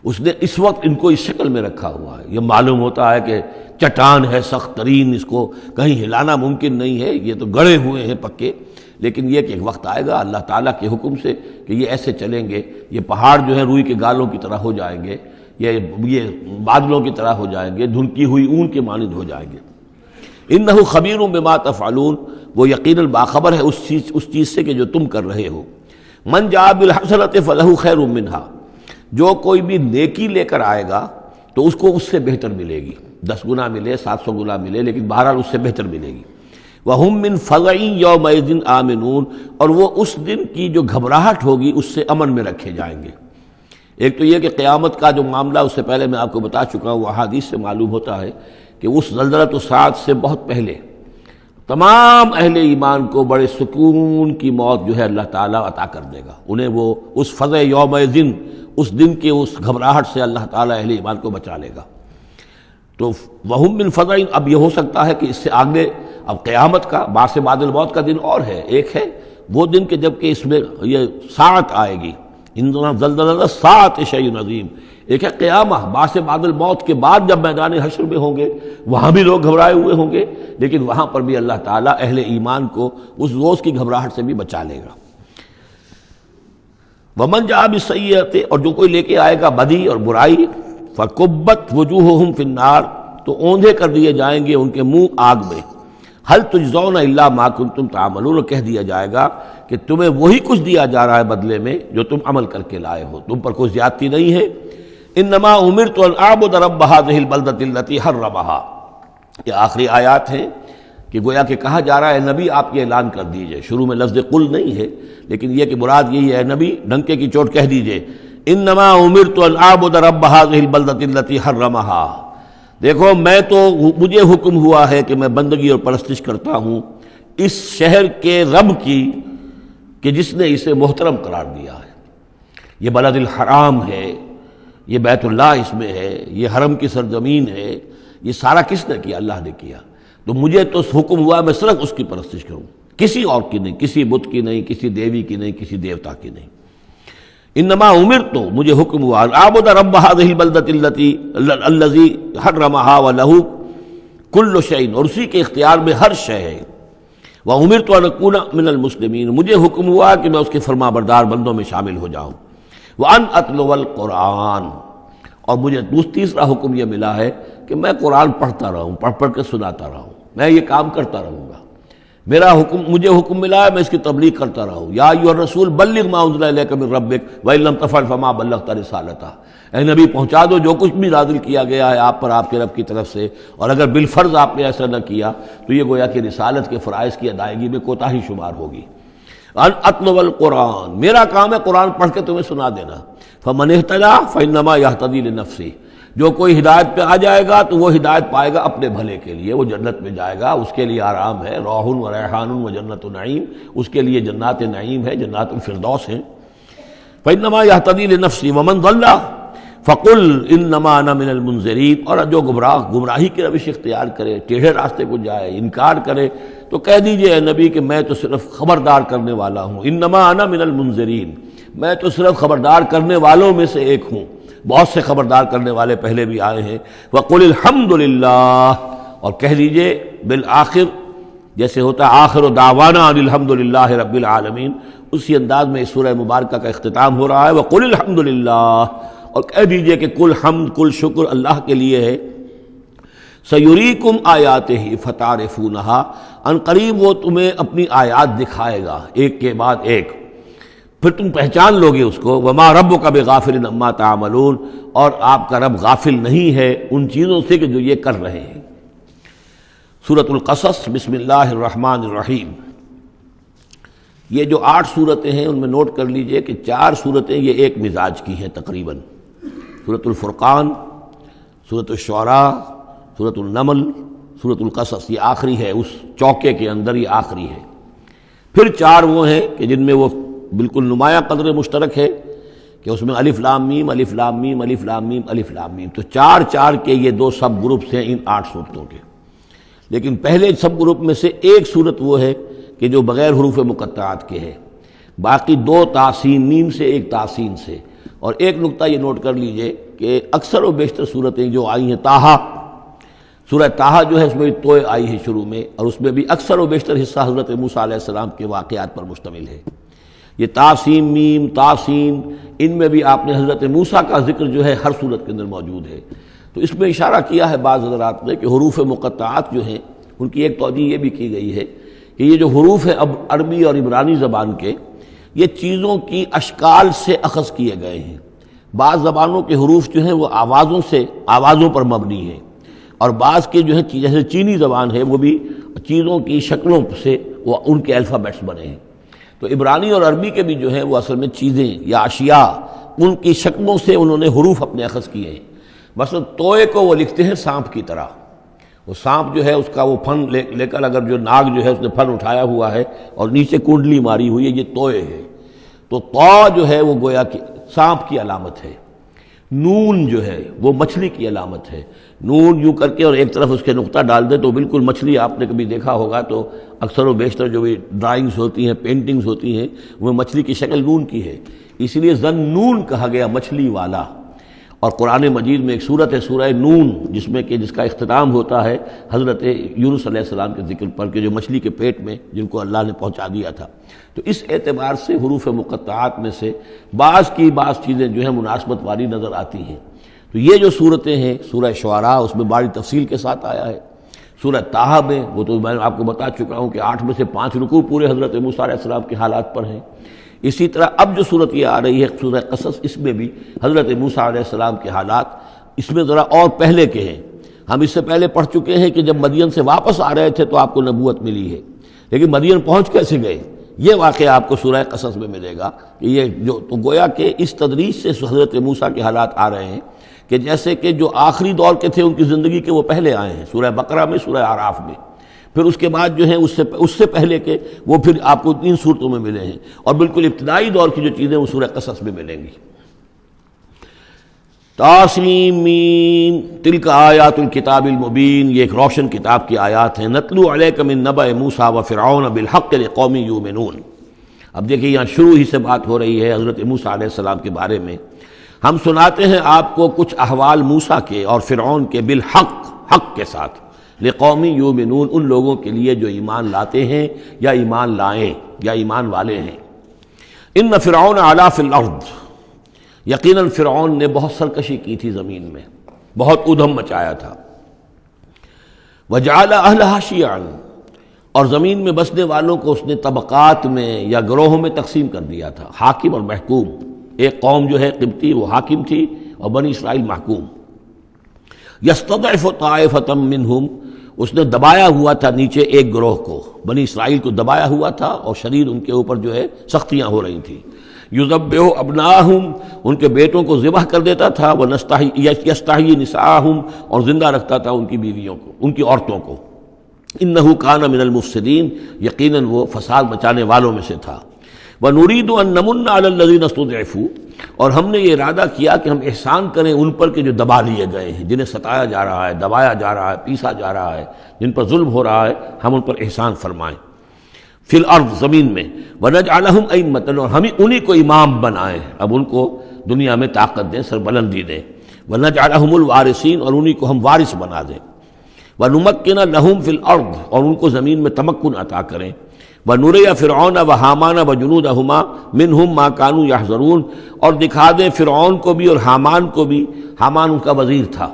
اس نے اس وقت ان کو اس شکل میں رکھا ہوا ہے۔ یہ معلوم ہوتا ہے کہ چٹان ہے سخت ترین، اس کو کہیں ہلانا ممکن نہیں ہے، یہ تو گڑے ہوئے ہیں پکے، لیکن یہ کہ ایک وقت آئے گا اللہ تعالیٰ کے حکم سے کہ یہ ایسے چلیں گے، یہ پہاڑ جو ہے روئی کے گالوں کی طرح ہو جائیں گے، یہ بادلوں کی طرح ہو جائیں گے، دھنکی ہوئی اون کے مانند ہو جائیں گے۔ انہ خبیر بما تفعلون، وہ یقیناً باخبر ہے اس چیز سے کہ جو تم کر رہے ہو۔ من جاء بالحسنۃ فلہ خیر منہا، جو کوئی بھی نیکی لے کر آئے گا تو اس کو اس سے بہتر ملے گی، 10 گنا ملے، 700 گنا ملے، لیکن بہرحال اس سے بہتر ملے گی۔ وَهُم مِّن فَزَعٍ يَوْمَئِذٍ آمِنُونَ، اور وہ اس دن کی جو گھبراہٹ ہوگی اس سے امن میں رکھے جائیں گے۔ ایک تو یہ کہ قیامت کا جو معاملہ، اس سے پہلے میں آپ کو بتا چکا ہوں، وہ احادیث سے معلوم ہوتا ہے کہ اس زلزلۃ الساعۃ سے بہت پہلے تمام اہل ایمان کو بڑے سکون کی موت جو ہے اللہ تعالیٰ عطا کر دے گا، انہیں وہ اس فزع یومئذ، اس دن کے اس گھبراہٹ سے اللہ تعالیٰ اہل ایمان کو بچا لے گا۔ تو وہم من فزع، اب یہ ہو سکتا ہے کہ اس سے آگے اب قیامت کا بعث بعد الموت کا دن اور ہے، ایک ہے وہ دن کہ جب کہ اس میں یہ ساعت آئے گی، اِنَّ زَلْزَلَةَ السَّاعَةِ شَیْءٌ عَظِیمٌ، ایک ہے قیامہ، بعث بعد الموت کے بعد جب میدان حشر میں ہوں گے، وہاں بھی لوگ گھبرائے ہوئے ہوں گے، لیکن وہاں پر بھی اللہ تعالیٰ اہل ایمان کو اس روز کی گھبراہٹ سے بھی بچا لے گا۔ وَمَنْ جَاءَ بِالسَّیِّئَةِ، اور جو کوئی لے کے آئے گا بدی اور برائی، فَكُبَّتْ وُجُوهُهُمْ فِي النَّارِ، تو اوندھے کر دیے جائیں گے ان کے منہ آگ میں۔ حل تجزون الا ما کنتم تعملون، کہہ دیا جائے گا کہ تمہیں وہی کچھ دیا جا رہا ہے بدلے میں جو تم عمل کر کے لائے ہو، تم پر کوئی زیادتی نہیں ہے۔ انما امرت ان اعبد رب هذه البلدة التي حرمها، یہ آخری آیات ہیں کہ گویا کہ کہا جا رہا ہے نبی آپ یہ اعلان کر دیجئے، شروع میں لفظ قل نہیں ہے لیکن یہ کہ مراد یہی ہے نبی ڈنکے کی چوٹ کہہ دیجئے انما امرت ان اعبد رب هذه البلدة التي حرمها، دیکھو میں تو مجھے حکم ہوا ہے کہ میں بندگی اور پرستش کرتا ہوں اس شہر کے رب کی کہ جس نے اسے محترم قرار دیا ہے۔ یہ بلد الحرام ہے، یہ بیت اللہ اس میں ہے، یہ حرم کی سرزمین ہے، یہ سارا کس نے کیا؟ اللہ نے کیا۔ تو مجھے تو حکم ہوا میں صرف اس کی پرستش کروں، کسی اور کی نہیں، کسی بت کی نہیں، کسی دیوی کی نہیں، کسی دیوتا کی نہیں۔ انما امرت، مجھے حکم ہوا اعبد رب هذه البلدة الذي حرمها وله كل شيء، اور اسی کے اختیار میں ہر شے ہے۔ وامرت ان اكون من المسلمین، مجھے حکم ہوا کہ میں اس کے فرما بردار بندوں میں شامل ہو جاؤں۔ وان اتلو القرآن، اور مجھے تیسرا حکم یہ ملا ہے کہ میں قرآن پڑھتا رہوں، پڑھ پڑھ کے سناتا رہوں، میں یہ کام کرتا رہوں گا۔ میرا حکم، مجھے حکم ملا ہے میں اس کی تبلیغ کرتا رہوں۔ یا ایھا الرسول بلغ ما انزل الیک من ربک وان لم تفعل فما بلغت رسالتہ، اے نبی پہنچا دو جو کچھ بھی نازل کیا گیا ہے آپ پر آپ کے رب کی طرف سے، اور اگر بالفرض آپ نے ایسا نہ کیا تو یہ گویا کہ رسالت کے فرائض کی ادائیگی میں کوتاہی شمار ہوگی۔ ان اتلو القرآن، میرا کام ہے قرآن پڑھ کے تمہیں سنا دینا۔ فمن اہتدی فانما یہتدی لنفسہ، جو کوئی ہدایت پہ آ جائے گا تو وہ ہدایت پائے گا اپنے بھلے کے لیے، وہ جنت میں جائے گا، اس کے لیے آرام ہے، روح و ریحان و جنت نعیم، اس کے لیے جنات نعیم ہے، جنات الفردوس ہیں۔ فانما یہتدی لنفسہ ومن ضل فقل انما انا من المنذرین، اور جو گمراہی کی روش اختیار کرے، ٹیڑھے راستے کو جائے، انکار کرے، تو کہہ دیجئے اے نبی کہ میں تو صرف خبردار کرنے والا ہوں۔ انما انا من المنذرین، میں تو صرف خبردار کرنے والوں میں سے ایک ہوں، بہت سے خبردار کرنے والے پہلے بھی آئے ہیں۔ وقل الحمد للہ، اور کہہ دیجئے بالآخر، جیسے ہوتا ہے آخر دعوانا ان الحمد للہ رب العالمین، اسی انداز میں اس سورہ مبارکہ کا اختتام ہو رہا ہے۔ وقل الحمد للہ، اور کہہ دیجئے کہ کل حمد کل شکر اللہ کے لیے ہے۔ سیریکم آیاتہ فتعرفونہا، ان قریب وہ تمہیں اپنی آیات دکھائے گا ایک کے بعد ایک، پھر تم پہچان لوگے اس کو۔ وما ربک بغافل عما تعملون، اور آپ کا رب غافل نہیں ہے ان چیزوں سے کہ جو یہ کر رہے ہیں۔ سورۃ القصص، بسم اللہ الرحمن الرحیم۔ یہ جو 8 صورتیں ہیں ان میں نوٹ کر لیجئے کہ 4 صورتیں یہ ایک مزاج کی ہیں تقریباً۔ سورۃ الفرقان، سورۃ الشعراء، سورۃ النمل، سورۃ القصص، یہ آخری ہے اس چوکے کے اندر، یہ آخری ہے۔ پھر 4 وہ ہیں کہ جن میں وہ بالکل نمایاں قدر مشترک ہے کہ اس میں الف لام میم الف لام میم الف لام میم الف لام میم، تو 4 کے یہ 2 سب گروپس ہیں ان 8 صورتوں کے۔ لیکن پہلے سب گروپ میں سے ایک صورت وہ ہے کہ جو بغیر حروف مقطعات کے ہے، باقی 2 تاسین میم سے، ایک تاسین سے۔ اور ایک نقطہ یہ نوٹ کر لیجئے کہ اکثر و بیشتر صورتیں جو آئی ہیں، طٰہٰ، سورہ طٰہٰ جو ہے اس میں توئے آئی ہے شروع میں، اور اس میں بھی اکثر و بیشتر حصہ حضرت موسیٰ علیہ السلام کے واقعات پر مشتمل ہے۔ یہ تاسین میم تاسین، ان میں بھی آپ نے حضرت موسیٰ کا ذکر جو ہے ہر صورت کے اندر موجود ہے۔ تو اس میں اشارہ کیا ہے بعض حضرات نے کہ حروف مقطعات جو ہیں ان کی ایک توجہ یہ بھی کی گئی ہے کہ یہ جو حروف ہیں اب عربی اور عبرانی زبان کے، یہ چیزوں کی اشکال سے اخذ کیے گئے ہیں۔ بعض زبانوں کے حروف جو ہیں وہ آوازوں پر مبنی ہیں، اور بعض کے جو ہے جیسے چینی زبان ہے وہ بھی چیزوں کی شکلوں سے وہ ان کے الفابیٹس بنے ہیں۔ تو عبرانی اور عربی کے بھی جو ہیں وہ اصل میں چیزیں یا اشیاء، ان کی شکلوں سے انہوں نے حروف اپنے اخذ کیے ہیں۔ مثلا توئے کو وہ لکھتے ہیں سانپ کی طرح، وہ سانپ جو ہے اس کا وہ پھن لے کر اگر جو ناگ جو ہے اس نے پھن اٹھایا ہوا ہے اور نیچے کنڈلی ماری ہوئی ہے، یہ توئے ہے۔ تو طا جو ہے وہ گویا کہ سانپ کی علامت ہے، نون جو ہے وہ مچھلی کی علامت ہے۔ نون یوں کر کے اور ایک طرف اس کے نقطہ ڈال دے تو بالکل مچھلی، آپ نے کبھی دیکھا ہوگا تو اکثر و بیشتر جو بھی ڈرائنگز ہوتی ہیں، پینٹنگز ہوتی ہیں، وہ مچھلی کی شکل نون کی ہے، اس لیے ذنون کہا گیا، مچھلی والا۔ اور قرآن مجید میں ایک سورت ہے سورہ نون، جس کا اختتام ہوتا ہے حضرت یونس علیہ السلام کے ذکر پر کہ جو مچھلی کے پیٹ میں جن کو اللہ نے پہنچا دیا تھا۔ تو اس اعتبار سے حروف مقطعات میں سے بعض چیزیں جو ہیں مناسبت والی نظر آتی ہیں۔ تو یہ جو صورتیں ہیں، سورہ شعراء اس میں بڑی تفصیل کے ساتھ آیا ہے، سورہ طٰہٰ میں وہ تو میں آپ کو بتا چکا ہوں کہ 8 میں سے 5 رکوع پورے حضرت موسیٰ علیہ السلام کے حالات پر ہیں۔ اسی طرح اب جو صورت یہ آ رہی ہے سورہ قصص، اس میں بھی حضرت موسیٰ علیہ السلام کے حالات اس میں ذرا اور پہلے کے ہیں۔ ہم اس سے پہلے پڑھ چکے ہیں کہ جب مدین سے واپس آ رہے تھے تو آپ کو نبوت ملی ہے، لیکن مدین پہنچ کیسے گئے، یہ واقعہ آپ کو سورہ قصص میں ملے گا کہ یہ جو تو گویا کہ اس تدریج سے حضرت موسیٰ کے حالات آ رہے ہیں کہ جیسے کہ جو آخری دور کے تھے ان کی زندگی کے وہ پہلے آئے ہیں، سورہ بقرہ میں، سورہ اعراف میں، پھر اس کے بعد جو ہیں اس سے پہلے کے وہ پھر آپ کو 3 صورتوں میں ملے ہیں، اور بالکل ابتدائی دور کی جو چیزیں وہ سورہ قصص میں ملیں گی۔ طاسیم میم تلک آیات الکتاب المبین، یہ ایک روشن کتاب کی آیات ہیں۔ نتلو علیک من نبأ موسیٰ وفرعون بالحق لقوم یؤمنون۔ اب دیکھیں یہاں شروع ہی سے بات ہو رہی ہے حضرت موسیٰ علیہ السلام کے بارے میں۔ ہم سناتے ہیں آپ کو کچھ احوال موسیٰ کے اور فرعون کے بالحق، حق کے ساتھ، لقوم یؤمنون، ان لوگوں کے لیے جو ایمان لاتے ہیں یا ایمان لائیں یا ایمان والے ہیں۔ ان فرعون علا فی الارض، یقیناً فرعون نے بہت سرکشی کی تھی زمین میں، بہت ادھم مچایا تھا۔ وجعل اہلہا شیعا، اور زمین میں بسنے والوں کو اس نے طبقات میں یا گروہوں میں تقسیم کر دیا تھا، حاکم اور محکوم۔ ایک قوم جو ہے قبطی وہ حاکم تھی اور بنی اسرائیل محکوم۔ یستضعف طائفۃ منہم، اس نے دبایا ہوا تھا نیچے ایک گروہ کو، بنی اسرائیل کو دبایا ہوا تھا اور شدید ان کے اوپر جو ہے سختیاں ہو رہی تھیں۔ یذبح ابناءہم، ان کے بیٹوں کو ذبح کر دیتا تھا، یستحیی نساءہم، اور زندہ رکھتا تھا ان کی بیویوں کو، ان کی عورتوں کو۔ انہ کان من المفسدین، یقیناً وہ فساد مچانے والوں میں سے تھا۔ وَنُرِيدُ أَن نَّمُنَّ عَلَى الَّذِينَ اسْتُضْعِفُوا، اور ہم نے یہ ارادہ کیا کہ ہم احسان کریں ان پر کہ جو دبا لیے گئے ہیں، جنہیں ستایا جا رہا ہے، دبایا جا رہا ہے، پیسا جا رہا ہے، جن پر ظلم ہو رہا ہے، ہم ان پر احسان فرمائیں۔ فی الارض، زمین میں، وَنَجْعَلَهُمْ أَئِمَّةً، اور ہم انہی کو امام بنائیں، اب ان کو دنیا میں طاقت دیں، سربلندی دیں۔ وَنَجْعَلَهُمُ الْوَارِثِينَ، اور انہی کو ہم وارث بنا دیں۔ وَنُمَكِّنَ لَهُمْ فِي الْأَرْضِ، اور ان کو زمین میں تمکن عطا کریں۔ وَنُرِيَ فِرْعَوْنَ وَحَامَانَ وَجُنُودَهُمَا مِنْهُمْ مَا كَانُوا يَحْذَرُونَ، اور دکھا دیں فرعون کو بھی اور حامان کو بھی، حامان ان کا وزیر تھا،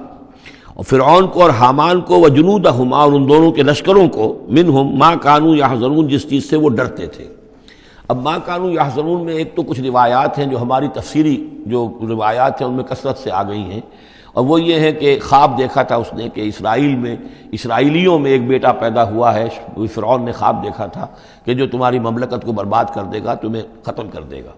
اور فرعون کو اور حامان کو، وجنودہما، اور ان دونوں کے لشکروں کو، منہم ما کانوا یحذرون، جس چیز سے وہ ڈرتے تھے۔ اب ما کانوا یحذرون میں ایک تو کچھ روایات ہیں جو ہماری تفسیری جو روایات ہیں ان میں کثرت سے آ گئی ہیں، اور وہ یہ ہے کہ خواب دیکھا تھا اس نے کہ اسرائیل میں، اسرائیلیوں میں ایک بیٹا پیدا ہوا ہے، فرعون نے خواب دیکھا تھا کہ جو تمہاری مملکت کو برباد کر دے گا، تمہیں ختم کر دے گا۔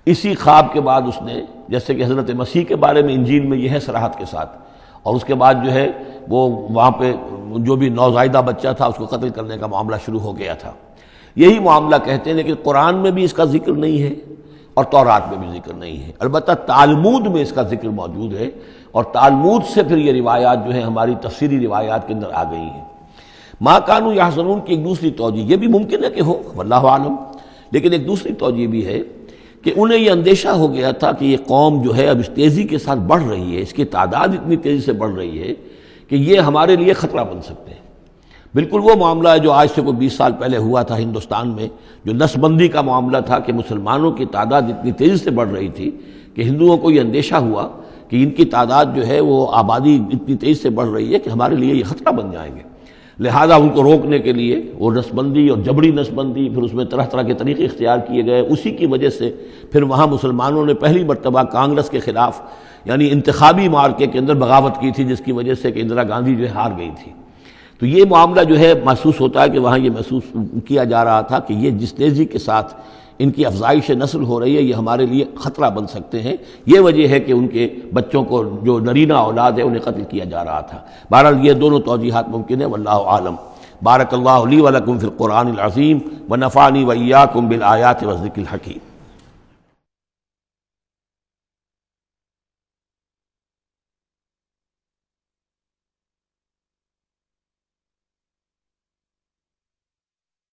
اسی خواب کے بعد اس نے، جیسے کہ حضرت مسیح کے بارے میں انجیل میں یہ ہے صراحت کے ساتھ، اور اس کے بعد جو ہے وہ وہاں پہ جو بھی نوزائیدہ بچہ تھا اس کو قتل کرنے کا معاملہ شروع ہو گیا تھا۔ یہی معاملہ کہتے ہیں، لیکن قرآن میں بھی اس کا ذکر نہیں ہے اور تورات میں بھی ذکر نہیں ہے، البتہ تالمود میں اس کا ذکر موجود ہے، اور تالمود سے پھر یہ روایات جو ہیں ہماری تفسیری روایات کے اندر آ گئی ہیں۔ ما کانوا یحذرون کی ایک دوسری توجہ یہ بھی ممکن ہے کہ ہو، واللہ عالم، لیکن ایک دوسری توجہ بھی ہے کہ انہیں یہ اندیشہ ہو گیا تھا کہ یہ قوم جو ہے اب اس تیزی کے ساتھ بڑھ رہی ہے، اس کی تعداد اتنی تیزی سے بڑھ رہی ہے کہ یہ ہمارے لیے خطرہ بن سکتے ہیں۔ بالکل وہ معاملہ ہے جو آج سے کوئی 20 سال پہلے ہوا تھا ہندوستان میں، جو نسل بندی کا معاملہ تھا کہ مسلمانوں کی تعداد اتنی تیزی سے بڑھ رہی تھی کہ ہندوؤں کو یہ اندیشہ ہوا کہ ان کی تعداد جو ہے وہ آبادی اتنی تیزی سے بڑھ رہی ہے کہ ہمارے لیے یہ خطرہ بن جائیں گے، لہذا ان کو روکنے کے لیے وہ نسل بندی اور جبری نسل بندی، پھر اس میں طرح طرح کے طریقے اختیار کیے گئے۔ اسی کی وجہ سے پھر وہاں مسلمانوں نے پہلی مرتبہ کانگریس کے خلاف یعنی انتخابی مارکے کے اندر بغاوت کی تھی، جس کی وجہ سے کہ اندرا گاندھی جو ہے ہار گئی تھی۔ تو یہ معاملہ جو ہے محسوس ہوتا ہے کہ وہاں یہ محسوس کیا جا رہا تھا کہ یہ جس تیزی کے ساتھ ان کی افزائش نسل ہو رہی ہے یہ ہمارے لیے خطرہ بن سکتے ہیں۔ یہ وجہ ہے کہ ان کے بچوں کو جو نرینہ اولاد ہے انہیں قتل کیا جا رہا تھا۔ بہرحال یہ دونوں توجیحات ممکن ہیں، واللہ عالم۔ بارک اللہ لی ولکم فی القرآن العظیم ونفعنی وإیاکم بالآیات والذکر الحکیم۔